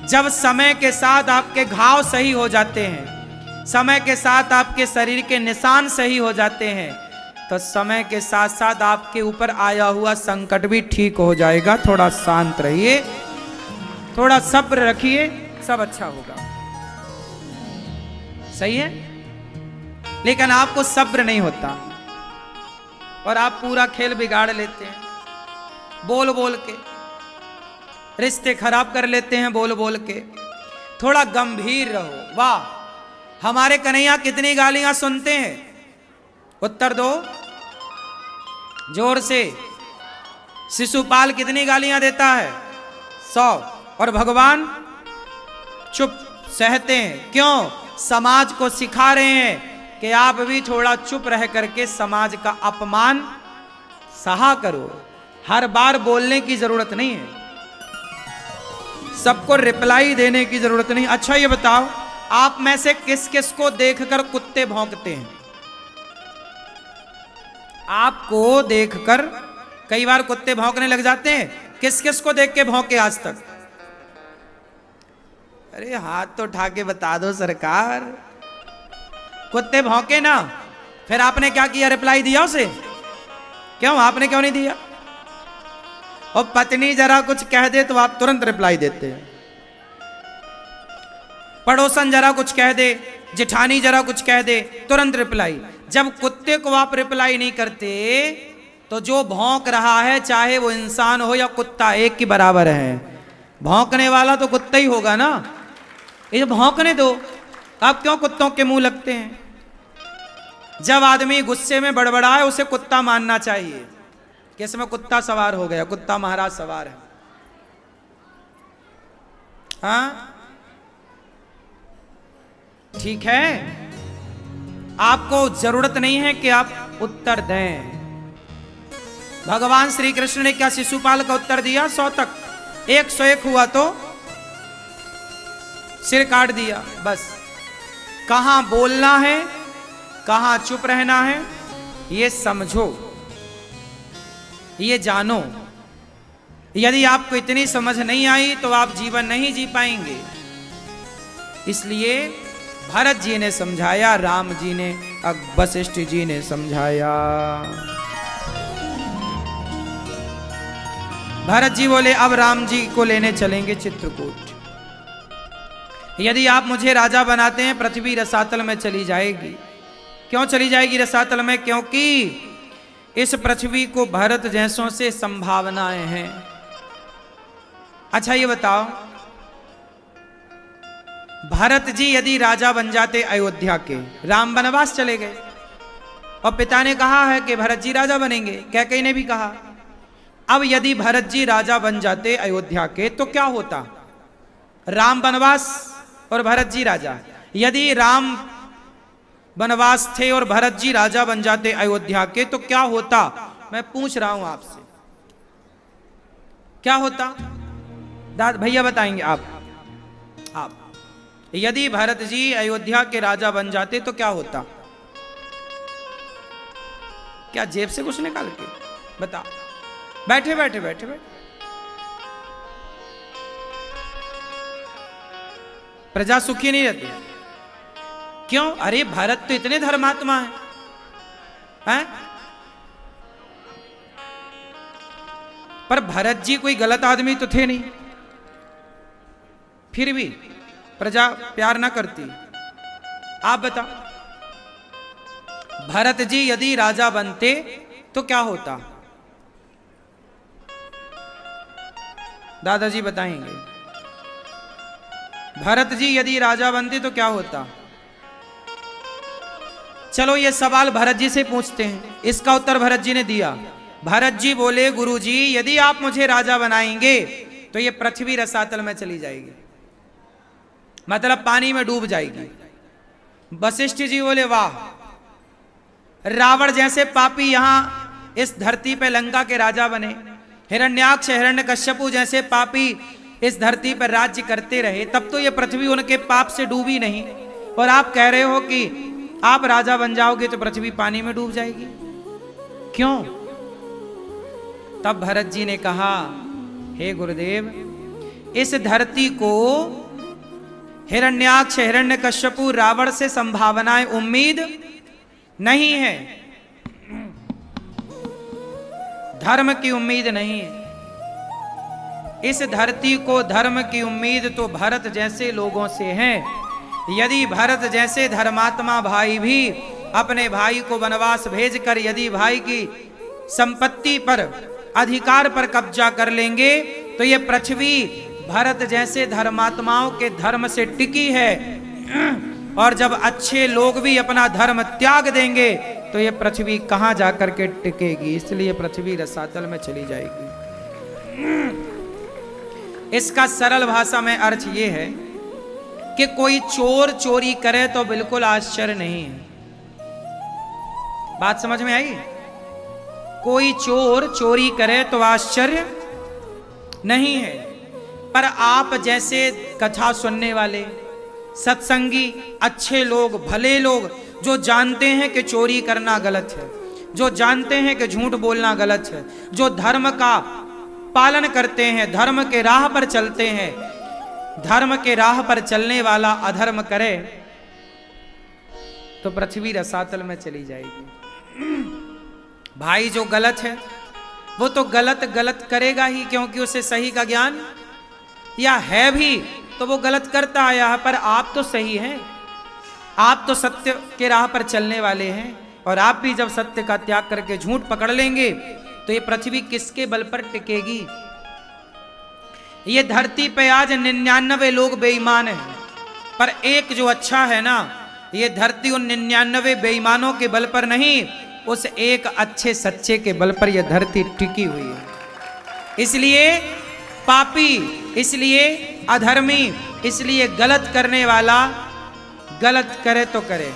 जब समय के साथ आपके घाव सही हो जाते हैं, समय के साथ आपके शरीर के निशान सही हो जाते हैं, तो समय के साथ साथ आपके ऊपर आया हुआ संकट भी ठीक हो जाएगा। थोड़ा शांत रहिए, थोड़ा सब्र रखिए, सब अच्छा होगा। सही है? लेकिन आपको सब्र नहीं होता और आप पूरा खेल बिगाड़ लेते हैं बोल बोल के, रिश्ते खराब कर लेते हैं बोल बोल के। थोड़ा गंभीर रहो। वाह, हमारे कन्हैया कितनी गालियां सुनते हैं? उत्तर दो जोर से। शिशुपाल कितनी गालियां देता है? 100। और भगवान चुप सहते हैं। क्यों? समाज को सिखा रहे हैं कि आप भी थोड़ा चुप रह करके समाज का अपमान सहा करो। हर बार बोलने की जरूरत नहीं है, सबको रिप्लाई देने की जरूरत नहीं। अच्छा ये बताओ, आप में से किस किस को देखकर कुत्ते भौंकते हैं? आपको देखकर कई बार कुत्ते भौंकने लग जाते हैं। किस किस को देख के भौंके आज तक? अरे हाथ तो उठा के बता दो सरकार। कुत्ते भौंके ना, फिर आपने क्या किया, रिप्लाई दिया उसे? क्यों, आपने क्यों नहीं दिया? और पत्नी जरा कुछ कह दे तो आप तुरंत रिप्लाई देते हैं, पड़ोसन जरा कुछ कह दे, जेठानी जरा कुछ कह दे, तुरंत रिप्लाई। जब कुत्ते को आप रिप्लाई नहीं करते तो जो भौंक रहा है, चाहे वो इंसान हो या कुत्ता, एक के बराबर है। भौंकने वाला तो कुत्ता ही होगा ना। ये भौंकने दो, आप क्यों कुत्तों के मुंह लगते हैं? जब आदमी गुस्से में बड़बड़ाए उसे कुत्ता मानना चाहिए कि इसमें कुत्ता सवार हो गया, कुत्ता महाराज सवार है। हाँ ठीक है, आपको जरूरत नहीं है कि आप उत्तर दें। भगवान श्री कृष्ण ने क्या शिशुपाल का उत्तर दिया? 100 तक, 101 हुआ तो सिर काट दिया। बस कहां बोलना है, कहां चुप रहना है, ये समझो, ये जानो। यदि आपको इतनी समझ नहीं आई तो आप जीवन नहीं जी पाएंगे। इसलिए भरत जी ने समझाया, राम जी ने, वशिष्ठ जी ने समझाया। भरत जी बोले अब राम जी को लेने चलेंगे चित्रकूट। यदि आप मुझे राजा बनाते हैं, पृथ्वी रसातल में चली जाएगी। क्यों चली जाएगी रसातल में? क्योंकि इस पृथ्वी को भरत जैसों से संभावनाएं हैं। अच्छा ये बताओ, भरत जी यदि राजा बन जाते अयोध्या के, राम वनवास चले गए और पिता ने कहा है कि भरत जी राजा बनेंगे, कैकेयी ने भी कहा। अब यदि भरत जी राजा बन जाते अयोध्या के तो क्या होता? राम वनवास और भरत जी राजा। यदि राम वनवास थे और भरत जी राजा बन जाते अयोध्या के तो क्या होता? मैं पूछ रहा हूं आपसे, क्या होता? दाद भैया बताएंगे। आप यदि भरत जी अयोध्या के राजा बन जाते तो क्या होता? क्या जेब से कुछ निकाल के बता? बैठे बैठे बैठे बैठे प्रजा सुखी नहीं रहती। क्यों? अरे भरत तो इतने धर्मात्मा हैं? पर भरत जी कोई गलत आदमी तो थे नहीं, फिर भी प्रजा प्यार ना करती। आप बताओ, भरत जी यदि राजा बनते तो क्या होता? दादाजी बताएंगे। भरत जी यदि राजा बनते तो क्या होता? चलो ये सवाल भरत जी से पूछते हैं। इसका उत्तर भरत जी ने दिया। भरत जी बोले, गुरुजी यदि आप मुझे राजा बनाएंगे तो ये पृथ्वी रसातल में चली जाएगी, मतलब पानी में डूब जाएगी। वशिष्ठ जी बोले, वाह, रावण जैसे पापी यहां इस धरती पे लंका के राजा बने, हिरण्याक्ष हिरण्यकश्यपु जैसे पापी इस धरती पर राज्य करते रहे, तब तो ये पृथ्वी उनके पाप से डूबी नहीं, और आप कह रहे हो कि आप राजा बन जाओगे तो पृथ्वी पानी में डूब जाएगी। क्यों? तब भरत जी ने कहा, हे गुरुदेव, इस धरती को हिरण्याक्ष हिरण्यकश्यपु रावण से संभावनाएं उम्मीद नहीं है, धर्म की उम्मीद नहीं है। इस धरती को धर्म की उम्मीद तो भरत जैसे लोगों से है। यदि भरत जैसे धर्मात्मा भाई भी अपने भाई को वनवास भेजकर यदि भाई की संपत्ति पर, अधिकार पर कब्जा कर लेंगे तो ये पृथ्वी भरत जैसे धर्मात्माओं के धर्म से टिकी है, और जब अच्छे लोग भी अपना धर्म त्याग देंगे तो ये पृथ्वी कहां जाकर के टिकेगी। इसलिए पृथ्वी रसातल में चली जाएगी। इसका सरल भाषा में अर्थ ये है कि कोई चोर चोरी करे तो बिल्कुल आश्चर्य नहीं है। बात समझ में आई? कोई चोर चोरी करे तो आश्चर्य नहीं है, पर आप जैसे कथा सुनने वाले सत्संगी अच्छे लोग, भले लोग, जो जानते हैं कि चोरी करना गलत है, जो जानते हैं कि झूठ बोलना गलत है, जो धर्म का पालन करते हैं, धर्म के राह पर चलते हैं, धर्म के राह पर चलने वाला अधर्म करे तो पृथ्वी रसातल में चली जाएगी। भाई जो गलत है वो तो गलत गलत करेगा ही, क्योंकि उसे सही का ज्ञान या है भी तो वो गलत करता आया है। पर आप तो सही हैं, आप तो सत्य के राह पर चलने वाले हैं, और आप भी जब सत्य का त्याग करके झूठ पकड़ लेंगे तो ये पृथ्वी किसके बल पर टिकेगी? ये धरती पे आज 99 लोग बेईमान हैं, पर एक जो अच्छा है ना, ये धरती उन 99 बेईमानों के बल पर नहीं, उस एक अच्छे सच्चे के बल पर यह धरती टिकी हुई है। इसलिए पापी, इसलिए अधर्मी, इसलिए गलत करने वाला गलत करे तो करे,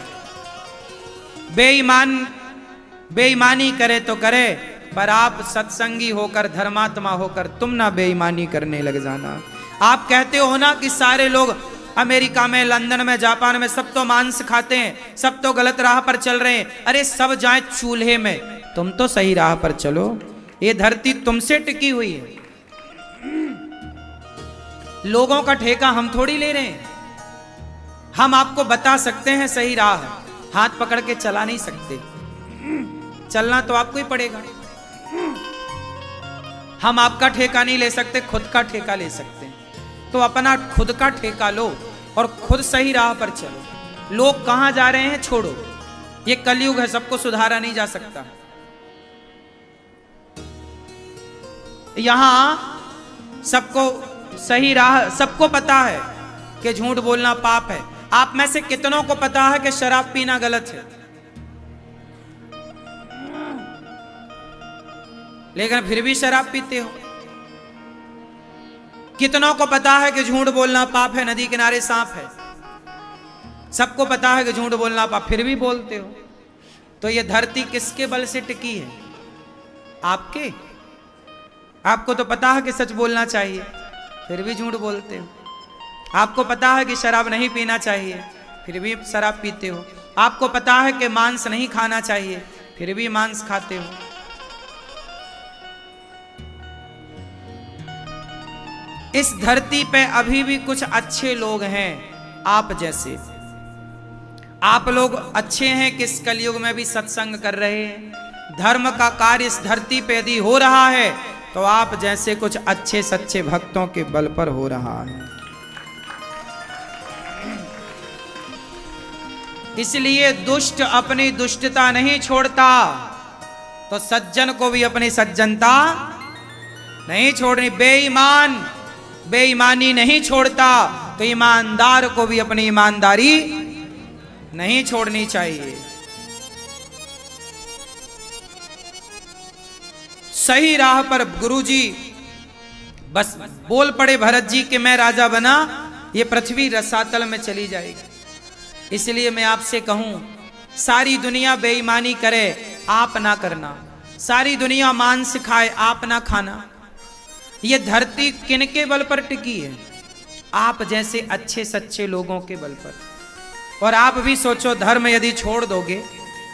बेईमानी करे तो करे, पर आप सत्संगी होकर, धर्मात्मा होकर तुम ना बेईमानी करने लग जाना। आप कहते हो ना कि सारे लोग अमेरिका में, लंदन में, जापान में सब तो मांस खाते हैं, सब तो गलत राह पर चल रहे हैं। अरे सब जाए चूल्हे में, तुम तो सही राह पर चलो। ये धरती तुमसे टिकी हुई है, लोगों का ठेका हम थोड़ी ले रहे हैं। हम आपको बता सकते हैं सही राह, हाथ पकड़ के चला नहीं सकते, चलना तो आपको ही पड़ेगा। हम आपका ठेका नहीं ले सकते, खुद का ठेका ले सकते हैं। तो अपना खुद का ठेका लो और खुद सही राह पर चलो। लोग कहां जा रहे हैं छोड़ो, ये कलयुग है, सबको सुधारा नहीं जा सकता। यहां सबको सही राह, सबको पता है कि झूठ बोलना पाप है। आप में से कितनों को पता है कि शराब पीना गलत है, लेकिन फिर भी शराब पीते हो? कितनों को पता है कि झूठ बोलना पाप है, नदी किनारे सांप है? सबको पता है कि झूठ बोलना पाप, फिर भी बोलते हो। तो ये धरती किसके बल से टिकी है? आपके? आपको तो पता है कि सच बोलना चाहिए, फिर भी झूठ बोलते हो। आपको पता है कि शराब नहीं पीना चाहिए, फिर भी शराब पीते हो। आपको पता है कि मांस नहीं खाना चाहिए, फिर भी मांस खाते हो। इस धरती पे अभी भी कुछ अच्छे लोग हैं, आप जैसे। आप लोग अच्छे हैं कि इस कलयुग में भी सत्संग कर रहे हैं। धर्म का कार्य इस धरती पे यदि हो रहा है तो आप जैसे कुछ अच्छे सच्चे भक्तों के बल पर हो रहा है। इसलिए दुष्ट अपनी दुष्टता नहीं छोड़ता, तो सज्जन को भी अपनी सज्जनता नहीं छोड़नी। बेईमान बेईमानी नहीं छोड़ता, तो ईमानदार को भी अपनी ईमानदारी नहीं छोड़नी चाहिए। सही राह पर गुरुजी बस बोल पड़े भरत जी कि मैं राजा बना, ये पृथ्वी रसातल में चली जाएगी। इसलिए मैं आपसे कहूं, सारी दुनिया बेईमानी करे, आप ना करना। सारी दुनिया मांस खाए, आप ना खाना। ये धरती किनके बल पर टिकी है? आप जैसे अच्छे सच्चे लोगों के बल पर। और आप भी सोचो, धर्म यदि छोड़ दोगे,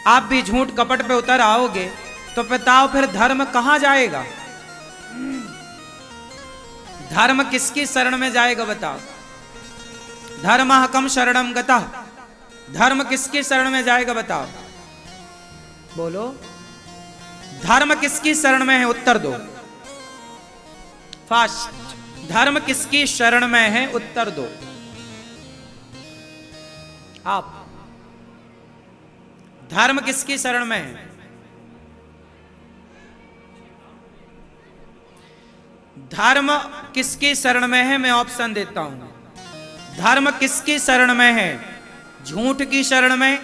आप भी झूठ कपट पे उतर आओगे, तो बताओ फिर धर्म कहां जाएगा? धर्म किसकी शरण में जाएगा बताओ? धर्मः कम शरणम गतः, धर्म किसकी शरण में जाएगा बताओ? बोलो, धर्म किसकी शरण में है? उत्तर दो फास्ट। धर्म किसकी शरण में है? उत्तर दो आप। धर्म किसकी शरण में है? धर्म किसकी शरण में है? मैं ऑप्शन देता हूं। धर्म किसकी शरण में है? झूठ की शरण में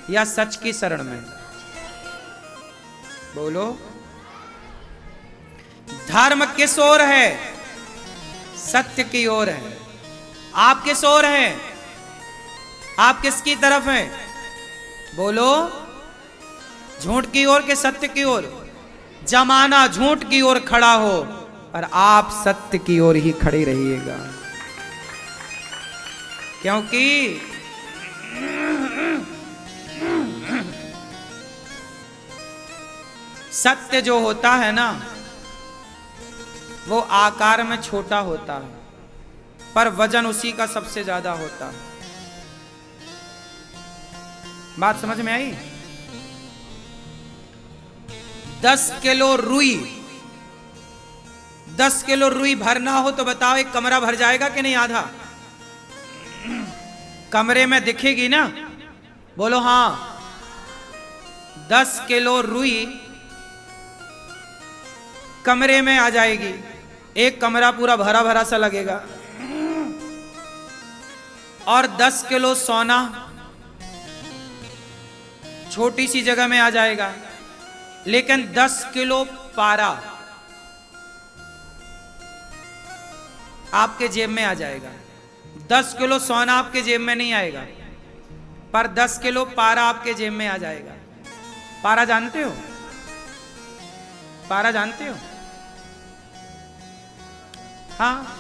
या सच की शरण में? बोलो, धर्म किस ओर है? सत्य की ओर है। आप किस ओर हैं? आप किसकी तरफ हैं? बोलो, झूठ की ओर के सत्य की ओर? जमाना झूठ की ओर खड़ा हो और आप सत्य की ओर ही खड़े रहिएगा, क्योंकि सत्य जो होता है ना, वो आकार में छोटा होता है, पर वजन उसी का सबसे ज्यादा होता है। बात समझ में आई? 10 किलो रुई, 10 किलो रुई भरना हो तो बताओ एक कमरा भर जाएगा कि नहीं? आधा कमरे में दिखेगी ना? बोलो हां। 10 किलो रुई कमरे में आ जाएगी, एक कमरा पूरा भरा भरा सा लगेगा। और 10 किलो सोना छोटी सी जगह में आ जाएगा। लेकिन 10 किलो पारा आपके जेब में आ जाएगा। 10 किलो सोना आपके जेब में नहीं आएगा, पर 10 किलो पारा आपके जेब में आ जाएगा। पारा जानते हो? पारा जानते हो? हाँ,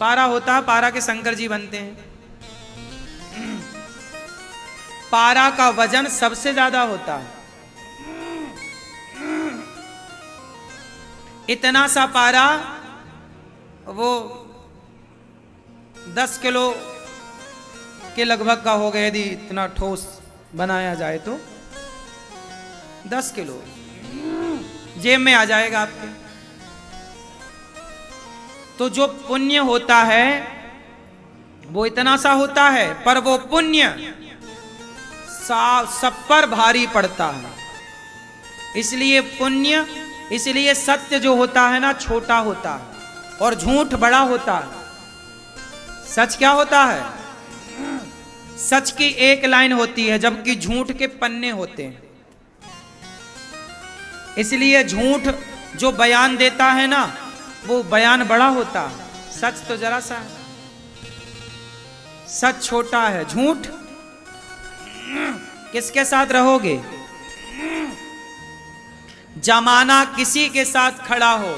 पारा होता है, पारा के शंकर जी बनते हैं। पारा का वजन सबसे ज्यादा होता है। इतना सा पारा वो 10 किलो के लगभग का हो गया, यदि इतना ठोस बनाया जाए तो 10 किलो जेब में आ जाएगा आपके। तो जो पुण्य होता है वो इतना सा होता है, पर वो पुण्य सब पर भारी पड़ता है। इसलिए पुण्य, इसलिए सत्य जो होता है ना छोटा होता है और झूठ बड़ा होता है। सच क्या होता है? सच की एक लाइन होती है, जबकि झूठ के पन्ने होते हैं। इसलिए झूठ जो बयान देता है ना वो बयान बड़ा होता है, सच तो जरा सा है। सच छोटा है, झूठ किसके साथ रहोगे? जमाना किसी के साथ खड़ा हो,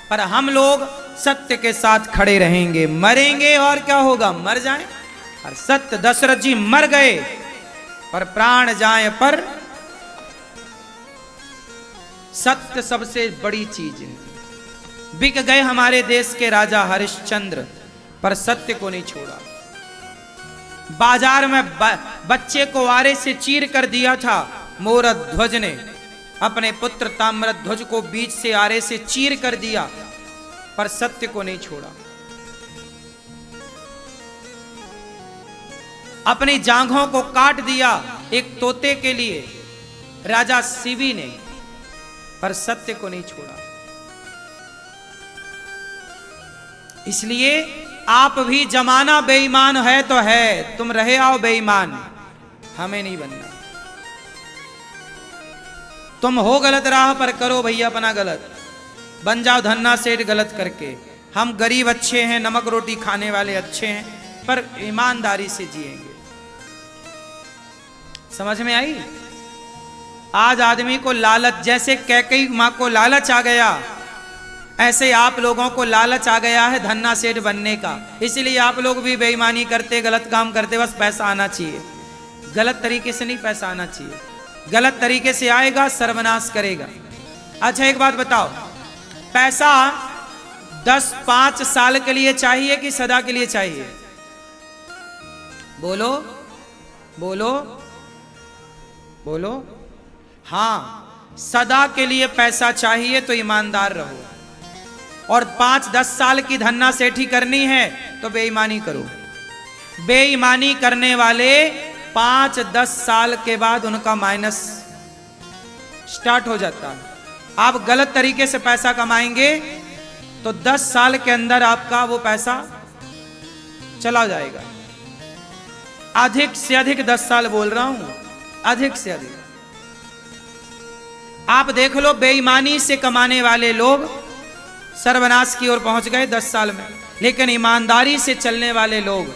पर हम लोग सत्य के साथ खड़े रहेंगे। मरेंगे और क्या होगा? मर जाएं। और सत्य, दशरथ जी मर गए पर प्राण जाए पर सत्य सबसे बड़ी चीज है। बिक गए हमारे देश के राजा हरिश्चंद्र, पर सत्य को नहीं छोड़ा। बाजार में बच्चे को आरे से चीर कर दिया था मोरध्वज ने, अपने पुत्र ताम्रध्वज को बीच से आरे से चीर कर दिया, पर सत्य को नहीं छोड़ा। अपनी जांघों को काट दिया एक तोते के लिए राजा शिवी ने, पर सत्य को नहीं छोड़ा। इसलिए आप भी, जमाना बेईमान है तो है, तुम रहे आओ बेईमान, हमें नहीं बनना। तुम हो गलत राह पर, करो भैया अपना गलत, बन जाओ धन्ना सेठ गलत करके। हम गरीब अच्छे हैं, नमक रोटी खाने वाले अच्छे हैं, पर ईमानदारी से जिएंगे। समझ में आई? आज आदमी को लालच, जैसे कैकई मां को लालच आ गया, ऐसे आप लोगों को लालच आ गया है धन्ना सेठ बनने का। इसलिए आप लोग भी बेईमानी करते, गलत काम करते, बस पैसा आना चाहिए। गलत तरीके से नहीं पैसा आना चाहिए, गलत तरीके से आएगा सर्वनाश करेगा। अच्छा एक बात बताओ, पैसा 10-5 साल के लिए चाहिए कि सदा के लिए चाहिए? बोलो बोलो बोलो। हां, सदा के लिए पैसा चाहिए तो ईमानदार रहो, और 5-10 साल की धन्ना सेठी करनी है तो बेईमानी करो। बेईमानी करने वाले 5-10 साल के बाद उनका माइनस स्टार्ट हो जाता है। आप गलत तरीके से पैसा कमाएंगे तो 10 साल के अंदर आपका वो पैसा चला जाएगा। अधिक से अधिक 10 साल बोल रहा हूं, अधिक से अधिक। आप देख लो, बेईमानी से कमाने वाले लोग सर्वनाश की ओर पहुंच गए 10 साल में, लेकिन ईमानदारी से चलने वाले लोग,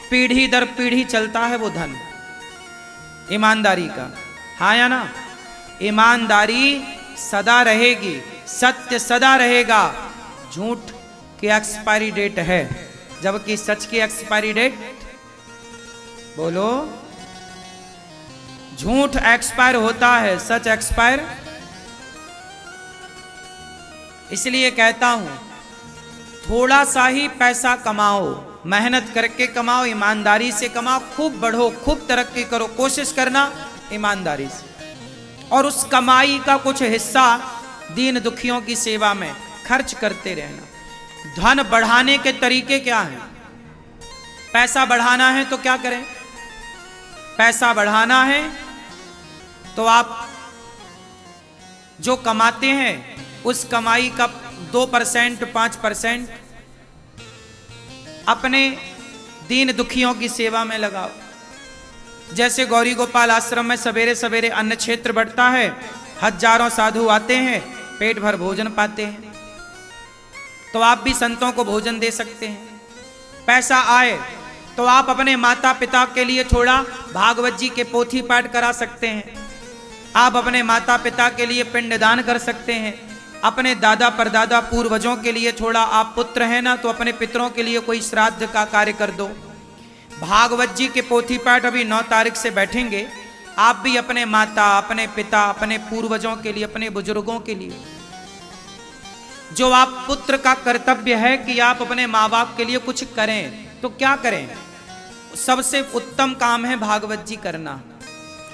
पीढ़ी दर पीढ़ी चलता है वो धन ईमानदारी का। हाँ या ना? ईमानदारी सदा रहेगी, सत्य सदा रहेगा। झूठ की एक्सपायरी डेट है, जबकि सच की एक्सपायरी डेट, बोलो, झूठ एक्सपायर होता है, सच एक्सपायर। इसलिए कहता हूं थोड़ा सा ही पैसा कमाओ मेहनत करके कमाओ, ईमानदारी से कमाओ, खूब बढ़ो, खूब तरक्की करो, कोशिश करना ईमानदारी से। और उस कमाई का कुछ हिस्सा दीन दुखियों की सेवा में खर्च करते रहना। धन बढ़ाने के तरीके क्या हैं? पैसा बढ़ाना है तो क्या करें? पैसा बढ़ाना है तो आप जो कमाते हैं उस कमाई का 2% 5% अपने दीन दुखियों की सेवा में लगाओ। जैसे गौरी गोपाल आश्रम में सवेरे सवेरे अन्न क्षेत्र बढ़ता है, हजारों साधु आते हैं, पेट भर भोजन पाते हैं, तो आप भी संतों को भोजन दे सकते हैं। पैसा आए तो आप अपने माता पिता के लिए थोड़ा भागवत जी के पोथी पाठ करा सकते हैं, आप अपने माता पिता के लिए पिंडदान कर सकते हैं, अपने दादा परदादा पूर्वजों के लिए थोड़ा, आप पुत्र हैं ना तो अपने पितरों के लिए कोई श्राद्ध का कार्य कर दो। भागवत जी के पोथी पाठ अभी 9 तारीख से बैठेंगे, आप भी अपने माता, अपने पिता, अपने पूर्वजों के लिए, अपने बुजुर्गों के लिए, जो आप पुत्र का कर्तव्य है कि आप अपने माँ बाप के लिए कुछ करें, तो क्या करें? सबसे उत्तम काम है भागवत जी करना।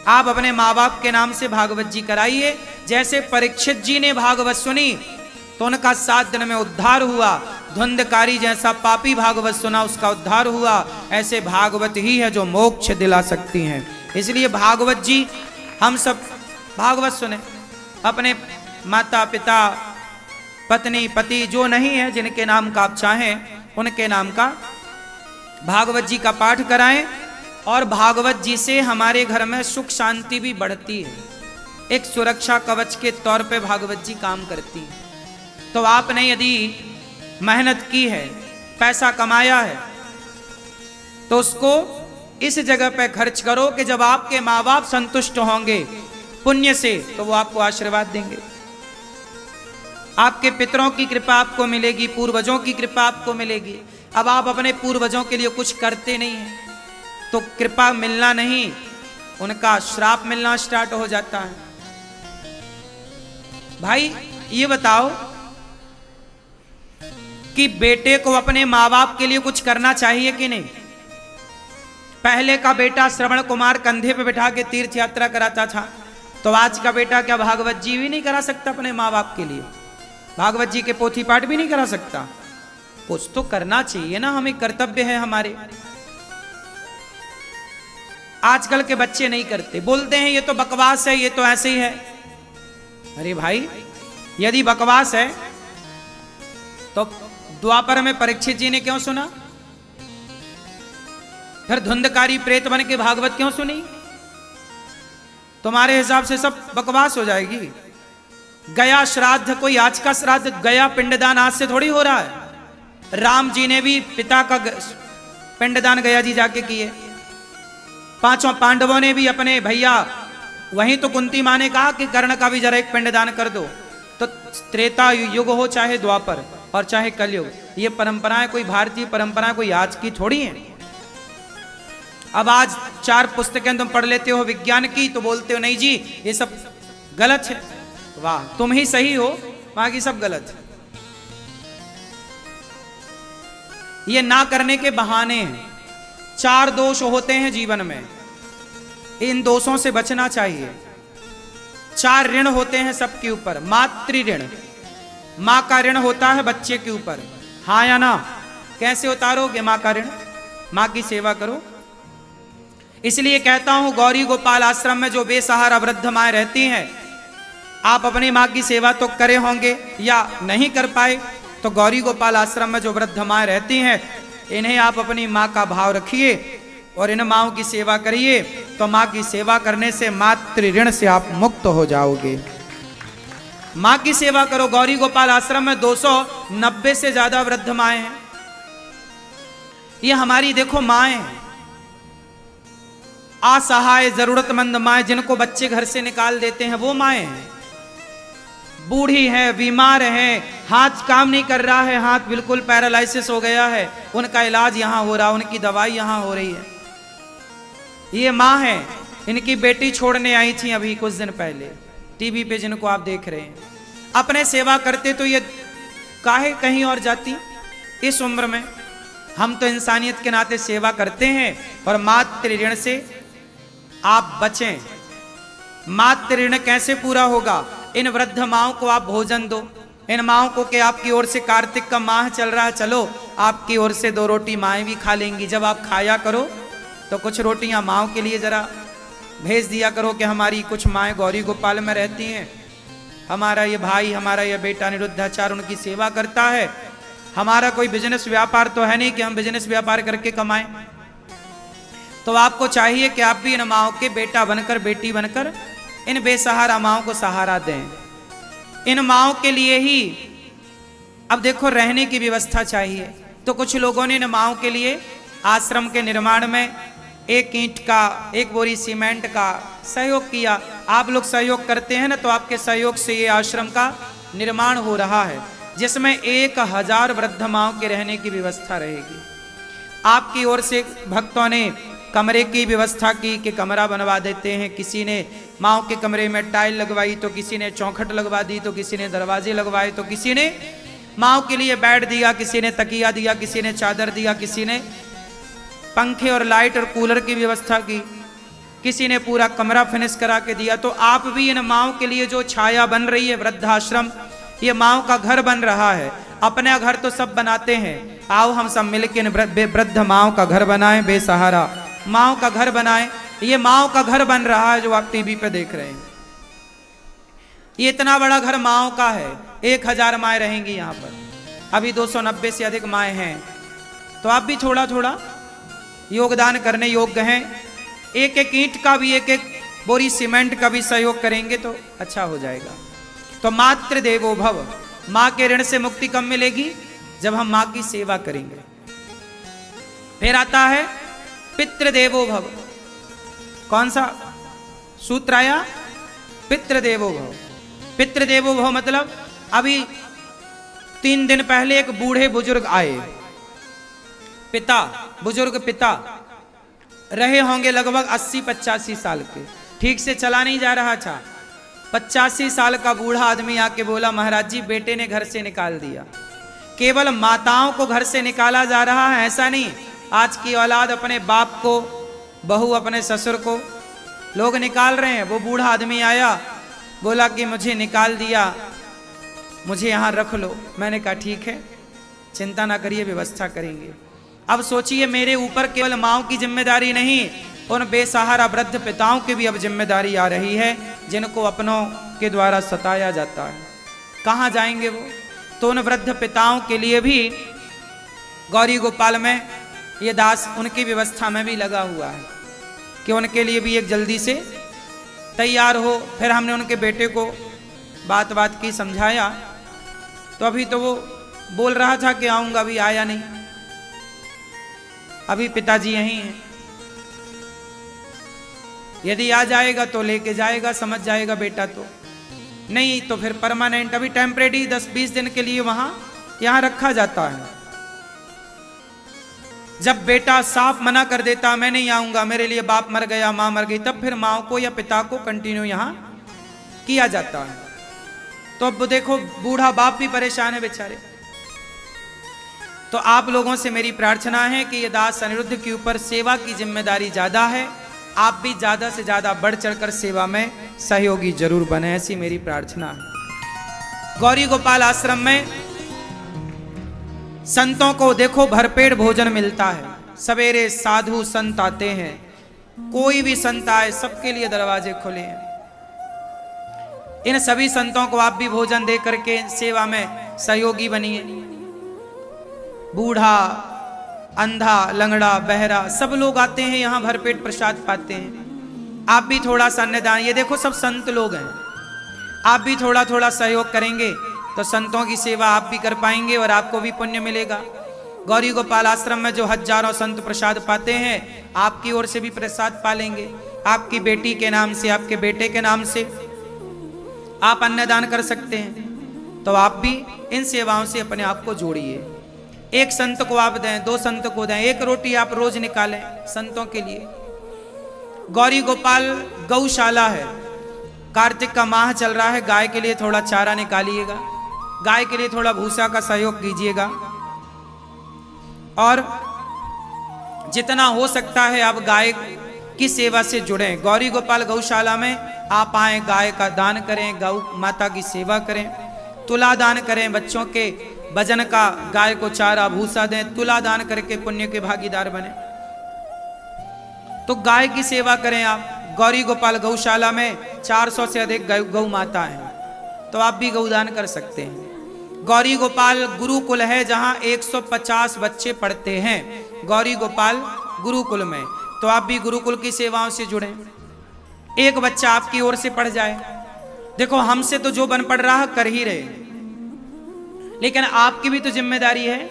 आप अपने माँ बाप के नाम से भागवत जी कराइए। जैसे परीक्षित जी ने भागवत सुनी तो उनका 7 दिन में उद्धार हुआ, धुंधकारी जैसा पापी भागवत सुना उसका उद्धार हुआ, ऐसे भागवत ही है जो मोक्ष दिला सकती हैं। इसलिए भागवत जी हम सब भागवत सुने, अपने माता पिता पत्नी पति जो नहीं है, जिनके नाम का आप चाहें उनके नाम का भागवत जी का पाठ कराएं। और भागवत जी से हमारे घर में सुख शांति भी बढ़ती है, एक सुरक्षा कवच के तौर पे भागवत जी काम करती है। तो आपने यदि मेहनत की है, पैसा कमाया है, तो उसको इस जगह पे खर्च करो कि जब आपके माँ बाप संतुष्ट होंगे पुण्य से तो वो आपको आशीर्वाद देंगे, आपके पितरों की कृपा आपको मिलेगी, पूर्वजों की कृपा आपको मिलेगी। अब आप अपने पूर्वजों के लिए कुछ करते नहीं हैं तो कृपा मिलना नहीं, उनका श्राप मिलना स्टार्ट हो जाता है। भाई ये बताओ कि बेटे को अपने माँ बाप के लिए कुछ करना चाहिए कि नहीं? पहले का बेटा श्रवण कुमार कंधे पे बैठा के तीर्थ यात्रा कराता था, तो आज का बेटा क्या भागवत जी भी नहीं करा सकता अपने माँ बाप के लिए? भागवत जी के पोथी पाठ भी नहीं करा सकता? कुछ तो करना चाहिए ना, हमें कर्तव्य है हमारे। आजकल के बच्चे नहीं करते, बोलते हैं ये तो बकवास है, ये तो ऐसे ही है। अरे भाई यदि बकवास है तो द्वापर में परीक्षित जी ने क्यों सुना? फिर धुंधकारी प्रेत बन के भागवत क्यों सुनी? तुम्हारे हिसाब से सब बकवास हो जाएगी। गया श्राद्ध कोई आज का श्राद्ध, गया पिंडदान आज से थोड़ी हो रहा है। राम जी ने भी पिता का पिंडदान गया जी जाके किए, 5 पांडवों ने भी अपने भैया, वहीं तो कुंती माँ ने कहा कि कर्ण का भी जरा एक पिंडदान कर दो। तो त्रेता युग हो चाहे द्वापर और चाहे कलयुग, ये परंपराएं कोई भारतीय परंपराएं कोई आज की थोड़ी हैं। अब आज 4 पुस्तकें तुम पढ़ लेते हो विज्ञान की तो बोलते हो नहीं जी ये सब गलत है। वाह, तुम ही सही हो, बाकी सब गलत है। ये ना करने के बहाने हैं। 4 दोष होते हैं जीवन में, इन दोषों से बचना चाहिए। 4 ऋण होते हैं सबके ऊपर। मातृ ऋण, माँ का ऋण होता है बच्चे के ऊपर, हाँ या ना? कैसे उतारोगे माँ का ऋण? माँ की सेवा करो। इसलिए कहता हूं गौरी गोपाल आश्रम में जो बेसहारा वृद्ध माएं रहती हैं, आप अपनी माँ की सेवा तो करे होंगे या नहीं कर पाए, तो गौरी गोपाल आश्रम में जो वृद्ध माएं रहती हैं इन्हें आप अपनी माँ का भाव रखिए और इन माँओं की सेवा करिए, तो माँ की सेवा करने से मातृ ऋण से आप मुक्त हो जाओगे। माँ की सेवा करो। गौरी गोपाल आश्रम में 290 से ज्यादा वृद्ध माएं हैं। ये हमारी देखो माएं हैं, असहाय जरूरतमंद माएं जिनको बच्चे घर से निकाल देते हैं, वो माएं हैं। बूढ़ी है, बीमार है, हाथ काम नहीं कर रहा है, हाथ बिल्कुल पैरालिसिस हो गया है, उनका इलाज यहाँ हो रहा, उनकी दवाई यहाँ हो रही है। ये माँ है, इनकी बेटी छोड़ने आई थी अभी कुछ दिन पहले, टीवी पे जिनको आप देख रहे हैं। अपने सेवा करते तो ये काहे कहीं और जाती इस उम्र में। हम तो इंसानियत के नाते सेवा करते हैं और मातृ ऋण से आप बचें। मातृ ऋण कैसे पूरा होगा? इन वृद्ध माओं को आप भोजन दो। इन माओं को कि आपकी ओर से कार्तिक का माह चल रहा है, चलो आपकी ओर से 2 रोटी माएँ भी खा लेंगी। जब आप खाया करो तो कुछ रोटियां माओं के लिए जरा भेज दिया करो कि हमारी कुछ माएँ गौरी गोपाल में रहती हैं, हमारा ये भाई, हमारा ये बेटा अनिरुद्धाचार्य उनकी सेवा करता है। हमारा कोई बिजनेस व्यापार तो है नहीं कि हम बिजनेस व्यापार करके कमाएं। तो आपको चाहिए कि आप भी इन माओं के बेटा बनकर, बेटी बनकर इन बेसहारा माओं को सहारा दें। इन माओं के लिए ही अब देखो रहने की व्यवस्था चाहिए, तो कुछ लोगों ने इन माओं के लिए आश्रम के निर्माण में 1 ईंट का, 1 बोरी सीमेंट का सहयोग किया। आप लोग सहयोग करते हैं ना, तो आपके सहयोग से ये आश्रम का निर्माण हो रहा है, जिसमें 1000 वृद्ध माओं के रहने की व्यवस्था रहेगी। आपकी ओर से भक्तों ने कमरे की व्यवस्था की कि कमरा बनवा देते हैं। किसी ने माओं के कमरे में टाइल लगवाई, तो किसी ने चौखट लगवा दी, तो किसी ने दरवाजे लगवाए, तो किसी ने माओं के लिए बेड दिया, किसी ने तकिया दिया, किसी ने चादर दिया, किसी ने पंखे और लाइट और कूलर की व्यवस्था की, किसी ने पूरा कमरा फिनिश करा के दिया। तो आप भी इन माओं के लिए जो छाया बन रही है वृद्धाश्रम, ये माओं का घर बन रहा है। अपना घर तो सब बनाते हैं, आओ हम सब मिलकर वृद्ध माओं का घर बनाएं, बेसहारा माओं का घर बनाएं। ये माओं का घर बन रहा है जो आप टीवी पे देख रहे हैं। ये इतना बड़ा घर माओं का है, 1000 माएँ रहेंगी यहाँ पर। अभी 290 से अधिक माएँ हैं, तो आप भी थोड़ा थोड़ा योगदान करने योग्य हैं। 1-1 ईंट का भी, 1-1 बोरी सीमेंट का भी सहयोग करेंगे तो अच्छा हो जाएगा। तो मातृ देवो भव, माँ के ऋण से मुक्ति कब मिलेगी? जब हम माँ की सेवा करेंगे। फिर आता है पितृदेवो भव। कौन सा सूत्र आया? पितृदेवो भव। पितृदेवो भव मतलब अभी 3 दिन पहले एक बूढ़े बुजुर्ग आए, पिता, बुजुर्ग पिता रहे होंगे लगभग 80-85 साल के, ठीक से चला नहीं जा रहा था। 85 साल का बूढ़ा आदमी आके बोला, महाराज जी बेटे ने घर से निकाल दिया। केवल माताओं को घर से निकाला जा रहा है ऐसा नहीं, आज की औलाद अपने बाप को, बहू अपने ससुर को लोग निकाल रहे हैं। वो बूढ़ा आदमी आया, बोला कि मुझे निकाल दिया, मुझे यहाँ रख लो। मैंने कहा ठीक है, चिंता ना करिए, व्यवस्था करेंगे। अब सोचिए, मेरे ऊपर केवल माओं की जिम्मेदारी नहीं, उन बेसहारा वृद्ध पिताओं की भी अब जिम्मेदारी आ रही है, जिनको अपनों के द्वारा सताया जाता है। कहाँ जाएंगे वो? तो उन वृद्ध पिताओं के लिए भी गौरी गोपाल में ये दास उनकी व्यवस्था में भी लगा हुआ है कि उनके लिए भी एक जल्दी से तैयार हो। फिर हमने उनके बेटे को बात की, समझाया, तो अभी तो वो बोल रहा था कि आऊँगा, अभी आया नहीं। अभी पिताजी यहीं हैं, यदि आ जाएगा तो लेके जाएगा, समझ जाएगा बेटा, तो नहीं तो फिर परमानेंट, अभी टेम्परेरी 10-20 दिन के लिए वहां यहां रखा जाता है। जब बेटा साफ मना कर देता, मैं नहीं आऊंगा, मेरे लिए बाप मर गया, मां मर गई, तब फिर माँ को या पिता को कंटिन्यू यहां किया जाता है। तो अब देखो बूढ़ा बाप भी परेशान है बेचारे। तो आप लोगों से मेरी प्रार्थना है कि ये दास अनिरुद्ध के ऊपर सेवा की जिम्मेदारी ज्यादा है, आप भी ज्यादा से ज्यादा बढ़ चढ़कर सेवा में सहयोगी जरूर बने, ऐसी मेरी प्रार्थना है। गौरी गोपाल आश्रम में संतों को देखो भरपेट भोजन मिलता है। सवेरे साधु संत आते हैं, कोई भी संत आए सबके लिए दरवाजे खुले हैं। इन सभी संतों को आप भी भोजन दे करके सेवा में सहयोगी बनिए। बूढ़ा, अंधा, लंगड़ा, बहरा सब लोग आते हैं यहाँ, भरपेट प्रसाद पाते हैं। आप भी थोड़ा सा अन्नदान, ये देखो सब संत लोग हैं, आप भी थोड़ा थोड़ा सहयोग करेंगे तो संतों की सेवा आप भी कर पाएंगे और आपको भी पुण्य मिलेगा। गौरी गोपाल आश्रम में जो हजारों संत प्रसाद पाते हैं, आपकी ओर से भी प्रसाद पालेंगे। आपकी बेटी के नाम से, आपके बेटे के नाम से आप अन्नदान कर सकते हैं। तो आप भी इन सेवाओं से अपने आप को जोड़िए। एक संत को आप दें, 2 संत को दें, 1 रोटी आप रोज निकालें संतों के लिए। गौरी गोपाल गौशाला है, कार्तिक का माह चल रहा है, गाय के लिए थोड़ा चारा निकालिएगा, गाय के लिए थोड़ा भूसा का सहयोग कीजिएगा। और जितना हो सकता है आप गाय की सेवा से जुड़ें। गौरी गोपाल गौशाला में आप आए, गाय का दान करें, गौ माता की सेवा करें, तुला दान करें, बच्चों के भजन का गाय को चारा भूसा दें, तुला दान करके पुण्य के भागीदार बने। तो गाय की सेवा करें आप। गौरी गोपाल गौशाला में 400 से अधिक गौ माता हैं, तो आप भी गौदान कर सकते हैं। गौरी गोपाल गुरुकुल है जहां 150 बच्चे पढ़ते हैं गौरी गोपाल गुरुकुल में, तो आप भी गुरुकुल की सेवाओं से जुड़ें। एक बच्चा आपकी ओर से पढ़ जाए। देखो हमसे तो जो बन पढ़ रहा है कर ही रहे, लेकिन आपकी भी तो जिम्मेदारी है,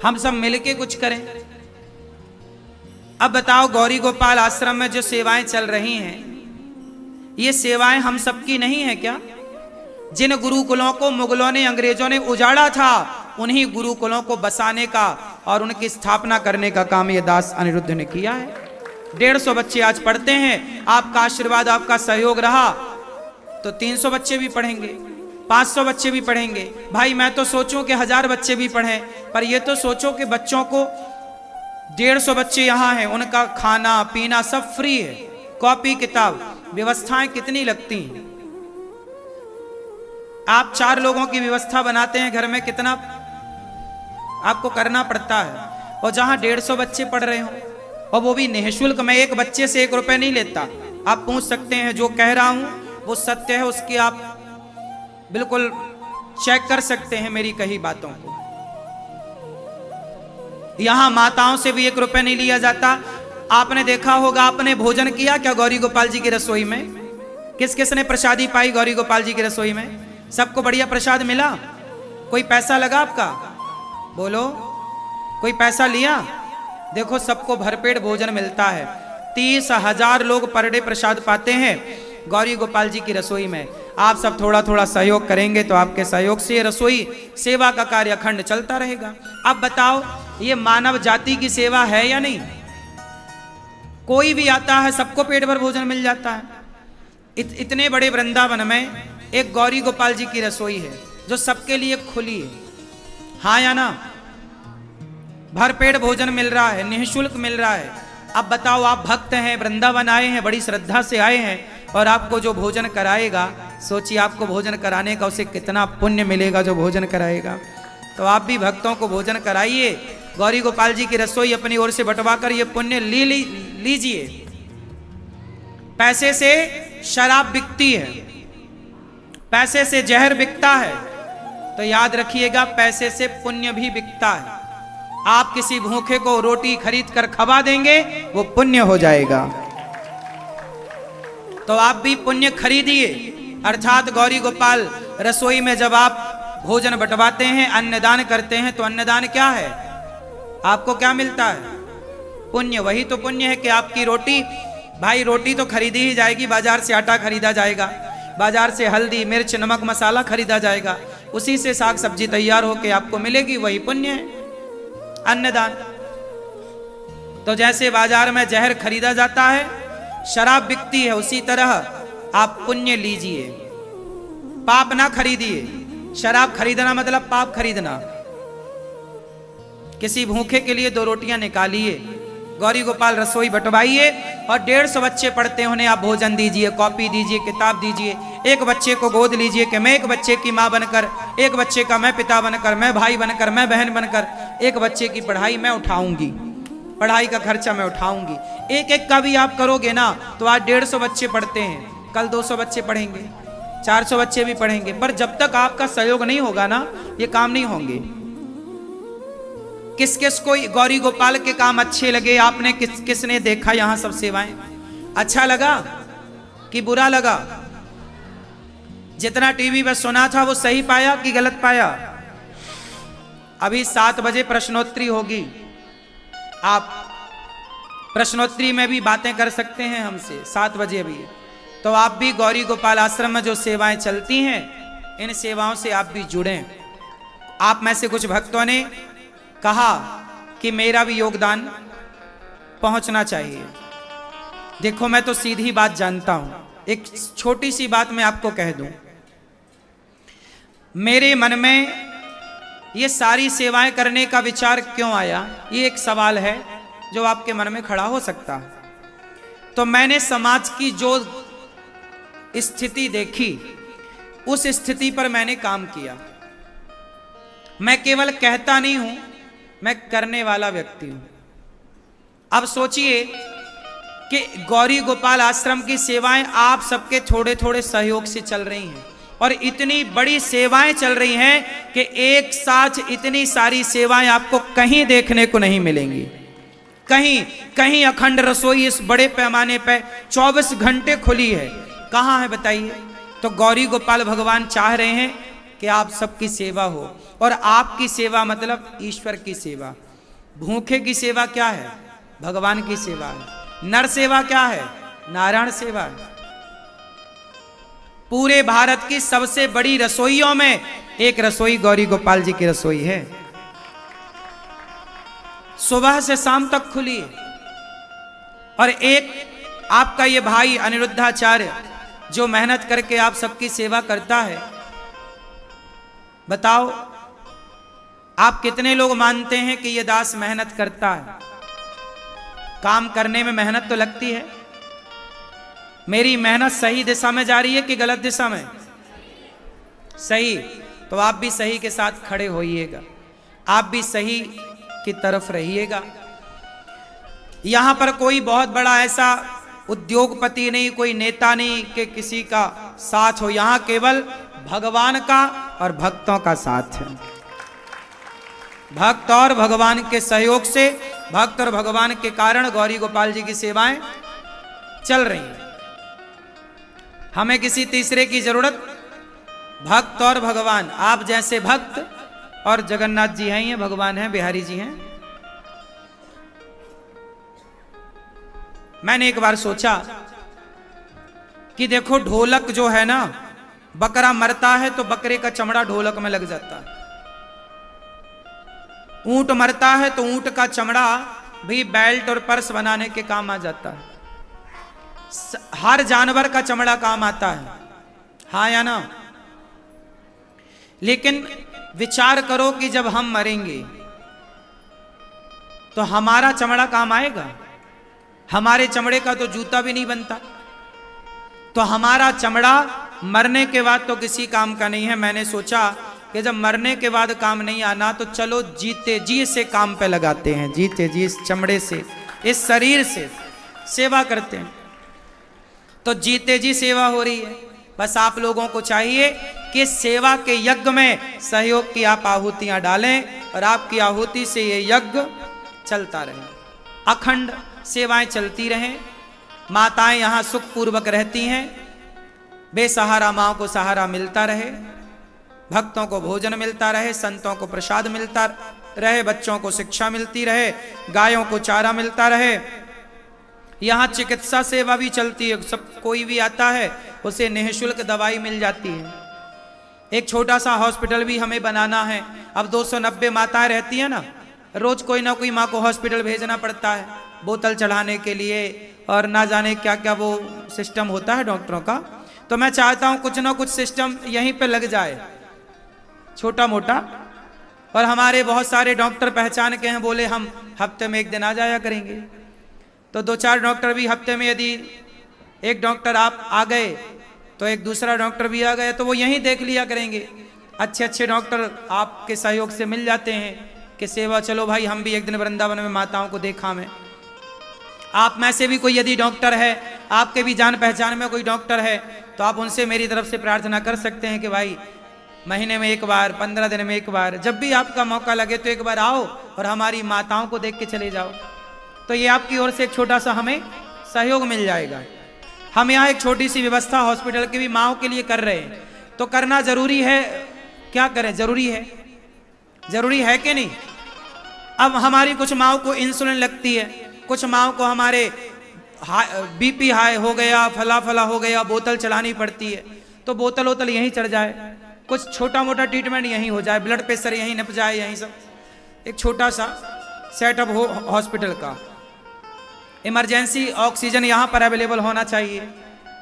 हम सब मिलके कुछ करें। अब बताओ गौरी गोपाल आश्रम में जो सेवाएं चल रही हैं, ये सेवाएं हम सबकी नहीं है क्या? जिन गुरुकुलों को मुगलों ने, अंग्रेजों ने उजाड़ा था, उन्हीं गुरुकुलों को बसाने का और उनकी स्थापना करने का काम ये दास अनिरुद्ध ने किया है। 150 बच्चे आज पढ़ते हैं। आपका आशीर्वाद, आपका सहयोग रहा तो 300 बच्चे भी पढ़ेंगे, 500 बच्चे भी पढ़ेंगे। भाई मैं तो सोचूं कि 1000 बच्चे भी पढ़ें, पर ये तो सोचो कि बच्चों को 150 बच्चे यहाँ हैं, उनका खाना पीना सब फ्री है, कॉपी किताब व्यवस्थाएं कितनी लगती हैं। आप 4 लोगों की व्यवस्था बनाते हैं घर में, कितना आपको करना पड़ता है। और जहां 150 बच्चे पढ़ रहे हो, और वो भी निःशुल्क, मैं एक बच्चे से 1 रुपए नहीं लेता। आप पूछ सकते हैं, जो कह रहा हूं वो सत्य है, उसकी आप बिल्कुल चेक कर सकते हैं मेरी कही बातों को। यहां माताओं से भी 1 रुपए नहीं लिया जाता। आपने देखा होगा, आपने भोजन किया क्या गौरी गोपाल जी की रसोई में? किस किस ने प्रसादी पाई गौरी गोपाल जी की रसोई में? सबको बढ़िया प्रसाद मिला? कोई पैसा लगा आपका? बोलो, कोई पैसा लिया? देखो सबको भरपेट भोजन मिलता है। 30,000 लोग पर डे प्रसाद पाते हैं गौरी गोपाल जी की रसोई में। आप सब थोड़ा थोड़ा सहयोग करेंगे तो आपके सहयोग से रसोई सेवा का कार्य अखंड चलता रहेगा। अब बताओ, ये मानव जाति की सेवा है या नहीं? कोई भी आता है, सबको पेट भर भोजन मिल जाता है। इतने बड़े वृंदावन में एक गौरी गोपाल जी की रसोई है जो सबके लिए खुली है, हाँ या ना? भरपेट भोजन मिल रहा है, निःशुल्क मिल रहा है। अब बताओ, आप भक्त हैं, वृंदावन आए हैं, बड़ी श्रद्धा से आए हैं, और आपको जो भोजन कराएगा, सोचिए आपको भोजन कराने का उसे कितना पुण्य मिलेगा जो भोजन कराएगा। तो आप भी भक्तों को भोजन कराइए। गौरी गोपाल जी की रसोई अपनी ओर से बंटवा कर ये पुण्य लीजिए। पैसे से शराब बिकती है, पैसे से जहर बिकता है, तो याद रखिएगा पैसे से पुण्य भी बिकता है। आप किसी भूखे को रोटी खरीद कर खवा देंगे, वो पुण्य हो जाएगा। तो आप भी पुण्य खरीदिए। अर्थात गौरी गोपाल रसोई में जब आप भोजन बंटवाते हैं, अन्नदान करते हैं, तो अन्नदान क्या है? आपको क्या मिलता है? पुण्य। वही तो पुण्य है कि आपकी रोटी, भाई रोटी तो खरीदी ही जाएगी, बाजार से आटा खरीदा जाएगा, बाजार से हल्दी मिर्च नमक मसाला खरीदा जाएगा, उसी से साग सब्जी तैयार होके आपको मिलेगी, वही पुण्य है, अन्नदान। तो जैसे बाजार में जहर खरीदा जाता है, शराब बिकती है, उसी तरह आप पुण्य लीजिए, पाप ना खरीदिए। शराब खरीदना मतलब पाप खरीदना। किसी भूखे के लिए 2 रोटियां निकालिए, गौरी गोपाल रसोई बंटवाइए, और 150 बच्चे पढ़ते हैं, उन्हें आप भोजन दीजिए, कॉपी दीजिए, किताब दीजिए। एक बच्चे को गोद लीजिए कि मैं एक बच्चे की माँ बनकर, एक बच्चे का मैं पिता बनकर, मैं भाई बनकर, मैं बहन बनकर, एक बच्चे की पढ़ाई मैं उठाऊंगी, पढ़ाई का खर्चा मैं उठाऊंगी। एक एक का भी आप करोगे ना, तो आज 150 बच्चे पढ़ते हैं, कल 200 बच्चे पढ़ेंगे, 400 बच्चे भी पढ़ेंगे। पर जब तक आपका सहयोग नहीं होगा ना, ये काम नहीं होंगे। किस किस को गौरी गोपाल के काम अच्छे लगे? आपने किस किसने देखा यहाँ सब सेवाएं? अच्छा लगा कि बुरा लगा? जितना टीवी पर सुना था वो सही पाया कि गलत पाया? अभी 7 बजे प्रश्नोत्तरी होगी, आप प्रश्नोत्तरी में भी बातें कर सकते हैं हमसे 7 बजे अभी। तो आप भी गौरी गोपाल आश्रम में जो सेवाएं चलती हैं, इन सेवाओं से आप भी जुड़ें। आप में से कुछ भक्तों ने कहा कि मेरा भी योगदान पहुंचना चाहिए। देखो मैं तो सीधी बात जानता हूं, एक छोटी सी बात मैं आपको कह दूं। मेरे मन में ये सारी सेवाएं करने का विचार क्यों आया? ये एक सवाल है जो आपके मन में खड़ा हो सकता है। तो मैंने समाज की जो स्थिति देखी, उस स्थिति पर मैंने काम किया। मैं केवल कहता नहीं हूं, मैं करने वाला व्यक्ति हूं। अब सोचिए कि गौरी गोपाल आश्रम की सेवाएं आप सबके थोड़े थोड़े सहयोग से चल रही हैं, और इतनी बड़ी सेवाएं चल रही हैं कि एक साथ इतनी सारी सेवाएं आपको कहीं देखने को नहीं मिलेंगी। कहीं कहीं अखंड रसोई इस बड़े पैमाने पर 24 घंटे खुली है, कहाँ है बताइए? तो गौरी गोपाल भगवान चाह रहे हैं कि आप सबकी सेवा हो, और आपकी सेवा मतलब ईश्वर की सेवा। भूखे की सेवा क्या है? भगवान की सेवा है। नर सेवा क्या है? नारायण सेवा है। पूरे भारत की सबसे बड़ी रसोइयों में एक रसोई गौरी गोपाल जी की रसोई है। सुबह से शाम तक खुली है। और एक आपका ये भाई अनिरुद्धाचार्य जो मेहनत करके आप सबकी सेवा करता है, बताओ आप कितने लोग मानते हैं कि ये दास मेहनत करता है? काम करने में मेहनत तो लगती है। मेरी मेहनत सही दिशा में जा रही है कि गलत दिशा में? सही। तो आप भी सही के साथ खड़े होइएगा, आप भी सही की तरफ रहिएगा। यहां पर कोई बहुत बड़ा ऐसा उद्योगपति नहीं, कोई नेता नहीं कि किसी का साथ हो। यहां केवल भगवान का और भक्तों का साथ है। भक्त और भगवान के सहयोग से, भक्त और भगवान के कारण गौरी गोपाल जी की सेवाएं चल रही हैं। हमें किसी तीसरे की जरूरत, भक्त और भगवान। आप जैसे भक्त, और जगन्नाथ जी हैं, ये भगवान हैं, बिहारी जी हैं। मैंने एक बार सोचा कि देखो ढोलक जो है ना, बकरा मरता है तो बकरे का चमड़ा ढोलक में लग जाता है। ऊंट मरता है तो ऊंट का चमड़ा भी बेल्ट और पर्स बनाने के काम आ जाता है। हर जानवर का चमड़ा काम आता है, हाँ या ना? लेकिन विचार करो कि जब हम मरेंगे तो हमारा चमड़ा काम आएगा? हमारे चमड़े का तो जूता भी नहीं बनता। तो हमारा चमड़ा मरने के बाद तो किसी काम का नहीं है। मैंने सोचा कि जब मरने के बाद काम नहीं आना, तो चलो जीते जी से काम पे लगाते हैं। जीते जी इस चमड़े से, इस शरीर से सेवा करते हैं। तो जीते जी सेवा हो रही है। बस आप लोगों को चाहिए कि सेवा के यज्ञ में सहयोग की आप आहुतियां डालें, और आपकी आहुति से ये यज्ञ चलता रहे, अखंड सेवाएं चलती रहें। माताएं यहाँ सुखपूर्वक रहती हैं, बेसहारा माँ को सहारा मिलता रहे, भक्तों को भोजन मिलता रहे, संतों को प्रसाद मिलता रहे, बच्चों को शिक्षा मिलती रहे, गायों को चारा मिलता रहे। यहाँ चिकित्सा सेवा भी चलती है। सब कोई भी आता है उसे निःशुल्क दवाई मिल जाती है। एक छोटा सा हॉस्पिटल भी हमें बनाना है। अब 290 माताएं रहती है ना, रोज कोई ना कोई माँ को हॉस्पिटल भेजना पड़ता है बोतल चढ़ाने के लिए, और ना जाने क्या क्या वो सिस्टम होता है डॉक्टरों का। तो मैं चाहता हूँ कुछ ना कुछ सिस्टम यहीं पे लग जाए, छोटा मोटा। और हमारे बहुत सारे डॉक्टर पहचान के हैं, बोले हम हफ्ते में एक दिन आ जाया करेंगे। तो 2-4 डॉक्टर भी हफ्ते में, यदि एक डॉक्टर आप आ गए तो एक दूसरा डॉक्टर भी आ गया, तो वो यहीं देख लिया करेंगे। अच्छे अच्छे डॉक्टर आपके सहयोग से मिल जाते हैं कि सेवा, चलो भाई हम भी एक दिन वृंदावन में माताओं को देखा मैं। आप में से भी कोई यदि डॉक्टर है, आपके भी जान पहचान में कोई डॉक्टर है, तो आप उनसे मेरी तरफ से प्रार्थना कर सकते हैं कि भाई महीने में एक बार, 15 दिन में एक बार, जब भी आपका मौका लगे तो एक बार आओ और हमारी माताओं को देख के चले जाओ। तो ये आपकी ओर से एक छोटा सा हमें सहयोग मिल जाएगा। हम यहाँ एक छोटी सी व्यवस्था हॉस्पिटल की भी माँओं के लिए कर रहे हैं, तो करना जरूरी है। क्या करें, जरूरी है, जरूरी है कि नहीं? अब हमारी कुछ माँओं को इंसुलिन लगती है, कुछ माँओं को हमारे बीपी हाई हो गया, फला फला हो गया, बोतल चलानी पड़ती है। तो बोतल वोतल यहीं चढ़ जाए, कुछ छोटा मोटा ट्रीटमेंट यहीं हो जाए, ब्लड प्रेशर यहीं नप जाए, यहीं सब एक छोटा सा सेटअप हो हॉस्पिटल का। इमरजेंसी ऑक्सीजन यहाँ पर अवेलेबल होना चाहिए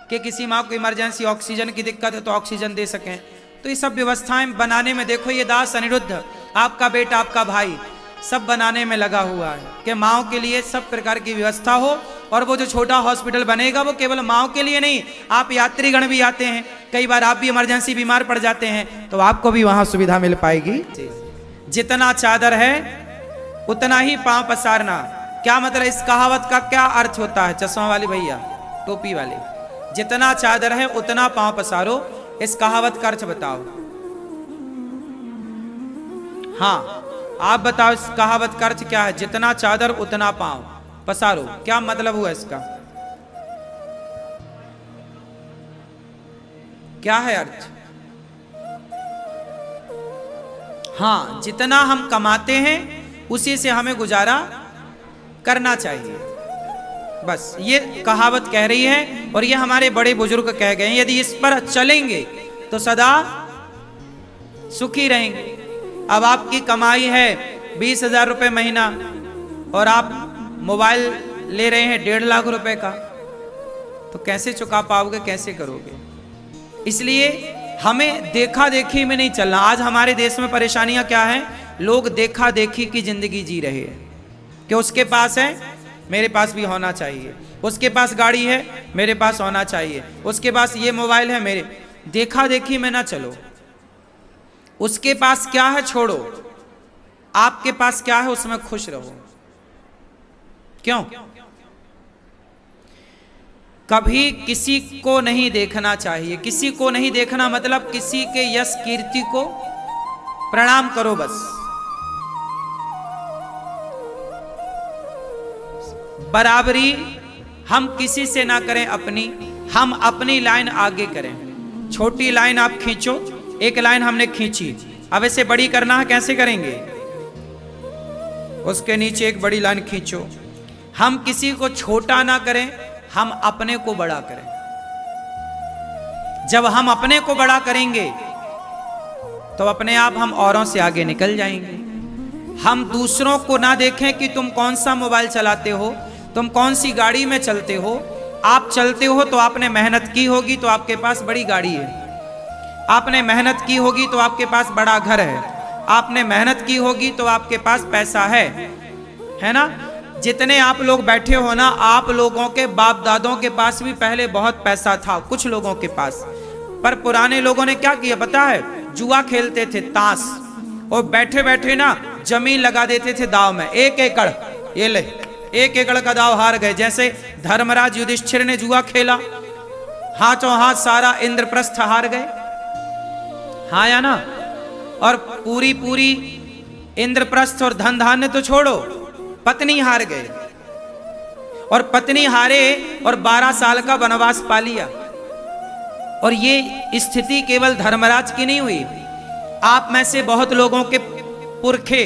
कि किसी माँ को इमरजेंसी ऑक्सीजन की दिक्कत है तो ऑक्सीजन दे सकें। तो ये सब व्यवस्थाएं बनाने में देखो ये दास अनिरुद्ध आपका बेटा, आपका भाई सब बनाने में लगा हुआ है कि माँओं के लिए सब प्रकार की व्यवस्था हो। और वो जो छोटा हॉस्पिटल बनेगा वो केवल माँओं के लिए नहीं, आप यात्रीगण भी आते हैं, कई बार आप भी इमरजेंसी बीमार पड़ जाते हैं, तो आपको भी वहाँ सुविधा मिल पाएगी। जितना चादर है उतना ही पांव पसारना। क्या मतलब, इस कहावत का क्या अर्थ होता है? चश्मा वाले भैया, टोपी वाले, जितना चादर है उतना पांव पसारो, इस कहावत का अर्थ बताओ। हाँ, आप बताओ इस कहावत का अर्थ क्या है? जितना चादर उतना पांव पसारो, क्या मतलब हुआ इसका? क्या है अर्थ? हाँ, जितना हम कमाते हैं उसी से हमें गुजारा करना चाहिए। बस ये कहावत कह रही है और ये हमारे बड़े बुजुर्ग कह गए हैं। यदि इस पर चलेंगे तो सदा सुखी रहेंगे। अब आपकी कमाई है 20,000 रुपये महीना और आप मोबाइल ले रहे हैं 1.5 लाख रुपए का, तो कैसे चुका पाओगे, कैसे करोगे? इसलिए हमें देखा देखी में नहीं चलना। आज हमारे देश में परेशानियां क्या है? लोग देखा देखी की जिंदगी जी रहे हैं कि उसके पास है, मेरे पास भी होना चाहिए, उसके पास गाड़ी है, मेरे पास होना चाहिए, उसके पास ये मोबाइल है, मेरे। देखा देखी में ना चलो। उसके पास क्या है छोड़ो, आपके पास क्या है उसमें खुश रहो। क्यों? कभी किसी को नहीं देखना चाहिए। किसी को नहीं देखना मतलब किसी के यश कीर्ति को प्रणाम करो बस। बराबरी हम किसी से ना करें अपनी, हम अपनी लाइन आगे करें। छोटी लाइन आप खींचो, एक लाइन हमने खींची, अब इसे बड़ी करना है, कैसे करेंगे? उसके नीचे एक बड़ी लाइन खींचो। हम किसी को छोटा ना करें, हम अपने को बड़ा करें। जब हम अपने को बड़ा करेंगे तो अपने आप हम औरों से आगे निकल जाएंगे। हम दूसरों को ना देखें कि तुम कौन सा मोबाइल चलाते हो, तुम कौन सी गाड़ी में चलते हो। आप चलते हो तो आपने मेहनत की होगी तो आपके पास बड़ी गाड़ी है, आपने मेहनत की होगी तो आपके पास बड़ा घर है, आपने मेहनत की होगी तो आपके पास पैसा है ना? जितने आप लोग बैठे हो ना, आप लोगों के बाप दादों के पास भी पहले बहुत पैसा था, कुछ लोगों के पास। पर पुराने लोगों ने क्या किया पता है? जुआ खेलते थे, ताश, और बैठे बैठे ना जमीन लगा देते थे दाव में। 1 एकड़, ये ले 1 एकड़ का दाव हार गए। जैसे धर्मराज युधिष्ठिर ने जुआ खेला, हाथों हाथ सारा इंद्रप्रस्थ हार गए, हाँ या ना? और पूरी इंद्रप्रस्थ और धन धान्य तो छोड़ो, पत्नी हार गए। और पत्नी हारे और 12 साल का वनवास पा लिया। और ये स्थिति केवल धर्मराज की नहीं हुई, आप में से बहुत लोगों के पुरखे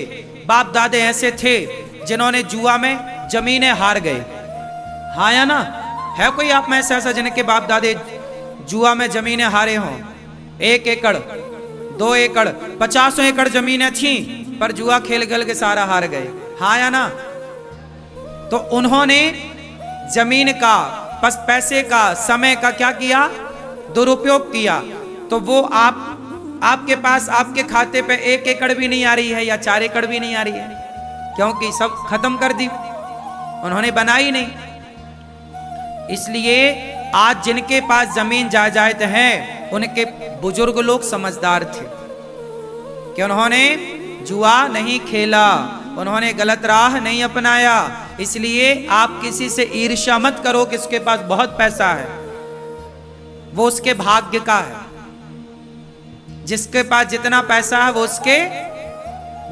बाप दादे ऐसे थे जिन्होंने जुआ में जमीनें हार गए, हाँ या ना? है कोई आप में से ऐसा जिनके बाप दादे जुआ में जमीनें हारे हों? 1 एकड़, 2 एकड़, 50 एकड़ जमीनें थी पर जुआ खेल खेल के सारा हार गए, हाँ या ना? तो उन्होंने जमीन का, पैसे का, समय का क्या किया? दुरुपयोग किया। तो वो आपके पास, आपके खाते पे 1 एकड़ भी नहीं आ रही है या 4 एकड़ भी नहीं आ रही है, क्योंकि सब खत्म कर दी, उन्होंने बनाई नहीं। इसलिए आज जिनके पास जमीन जायदाद है उनके बुजुर्ग लोग समझदार थे कि उन्होंने जुआ नहीं खेला, उन्होंने गलत राह नहीं अपनाया। इसलिए आप किसी से ईर्ष्या मत करो कि इसके पास बहुत पैसा है, वो उसके भाग्य का है। जिसके पास जितना पैसा है वो उसके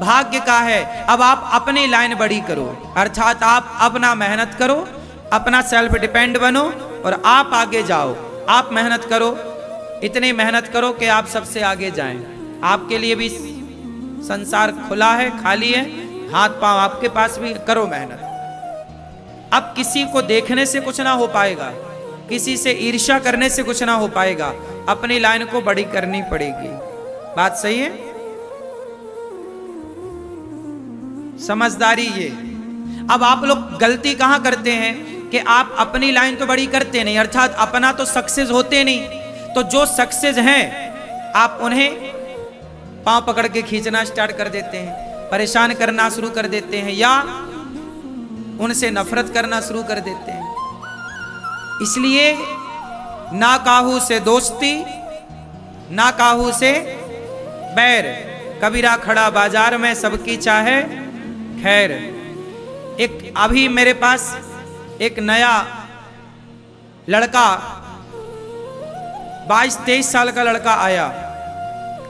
भाग्य का है। अब आप अपनी लाइन बड़ी करो, अर्थात आप अपना मेहनत करो, अपना सेल्फ डिपेंड बनो और आप आगे जाओ। आप मेहनत करो, इतनी मेहनत करो कि आप सबसे आगे जाएं। आपके लिए भी संसार खुला है, खाली है, हाथ पांव आपके पास भी, करो मेहनत। अब किसी को देखने से कुछ ना हो पाएगा, किसी से ईर्ष्या करने से कुछ ना हो पाएगा, अपनी लाइन को बड़ी करनी पड़ेगी। बात सही है? समझदारी ये। अब आप लोग गलती कहां करते हैं कि आप अपनी लाइन तो बड़ी करते नहीं, अर्थात अपना तो सक्सेस होते नहीं। तो जो सक्सेस हैं आप उन्हें पांव पकड़ के खींचना स्टार्ट कर देते हैं, परेशान करना शुरू कर देते हैं, या उनसे नफरत करना शुरू कर देते हैं। इसलिए ना काहू से दोस्ती, ना काहू से बैर, कबीरा खड़ा बाजार में सबकी चाहे खैर। एक अभी मेरे पास एक नया लड़का 22-23 साल का लड़का आया।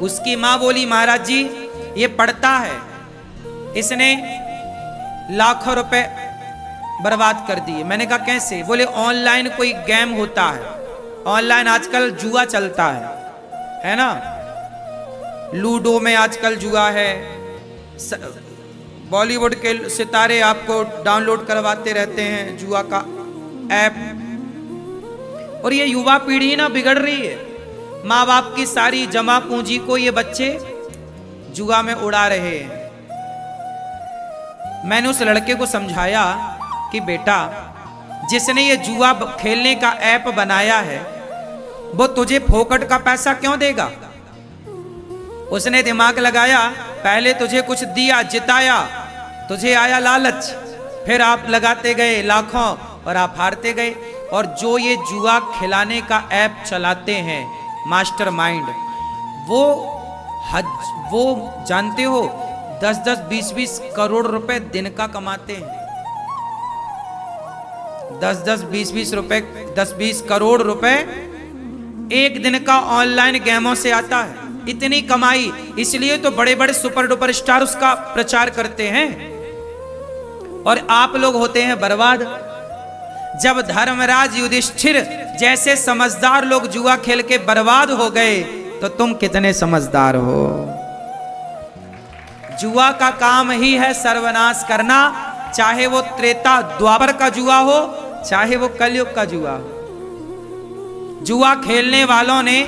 उसकी माँ बोली महाराज जी ये पढ़ता है, इसने लाखों रुपए बर्बाद कर दिए। मैंने कहा कैसे? बोले ऑनलाइन कोई गेम होता है, ऑनलाइन आजकल जुआ चलता है ना, लूडो में आजकल जुआ है, बॉलीवुड के सितारे आपको डाउनलोड करवाते रहते हैं जुआ का ऐप। और ये युवा पीढ़ी ना बिगड़ रही है, माँ बाप की सारी जमा पूंजी को ये बच्चे जुआ में उड़ा रहे हैं। मैंने उस लड़के को समझाया कि बेटा जिसने ये जुआ खेलने का ऐप बनाया है वो तुझे फोकट का पैसा क्यों देगा? उसने दिमाग लगाया, पहले तुझे कुछ दिया, जिताया, तुझे आया लालच, फिर आप लगाते गए लाखों और आप हारते गए। और जो ये जुआ खिलाने का ऐप चलाते हैं मास्टरमाइंड, वो जानते हो 10-10, 20-20 करोड़ रुपए दिन का कमाते हैं। 10-10, 20-20 रुपए, 10-20 करोड़ रुपए एक दिन का ऑनलाइन गेमों से आता है। इतनी कमाई, इसलिए तो बड़े बड़े सुपर डुपर स्टार उसका प्रचार करते हैं और आप लोग होते हैं बर्बाद। जब धर्मराज युधिष्ठिर जैसे समझदार लोग जुआ खेल के बर्बाद हो गए तो तुम कितने समझदार हो। जुआ का काम ही है सर्वनाश करना, चाहे वो त्रेता द्वापर का जुआ हो, चाहे वो कलयुग का जुआ हो। जुआ खेलने वालों ने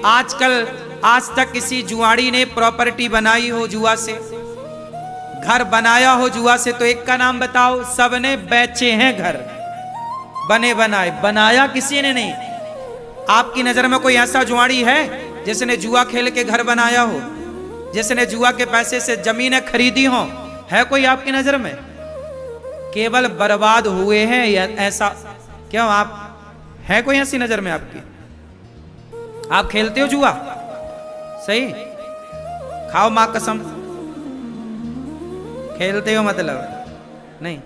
आज तक किसी जुआड़ी ने प्रॉपर्टी बनाई हो जुआ से, घर बनाया हो जुआ से, तो एक का नाम बताओ। सबने बेचे हैं घर, बने बनाए, बनाया किसी ने नहीं। आपकी नजर में कोई ऐसा जुआड़ी है जिसने जुआ खेल के घर बनाया हो, जिसने जुआ के पैसे से जमीनें खरीदी हो? है कोई आपकी नजर में? केवल बर्बाद हुए हैं या ऐसा? क्यों, आप है कोई ऐसी नजर में आपकी? आप खेलते हो जुआ? सही, खाओ मां कसम, खेलते हो मतलब नहीं।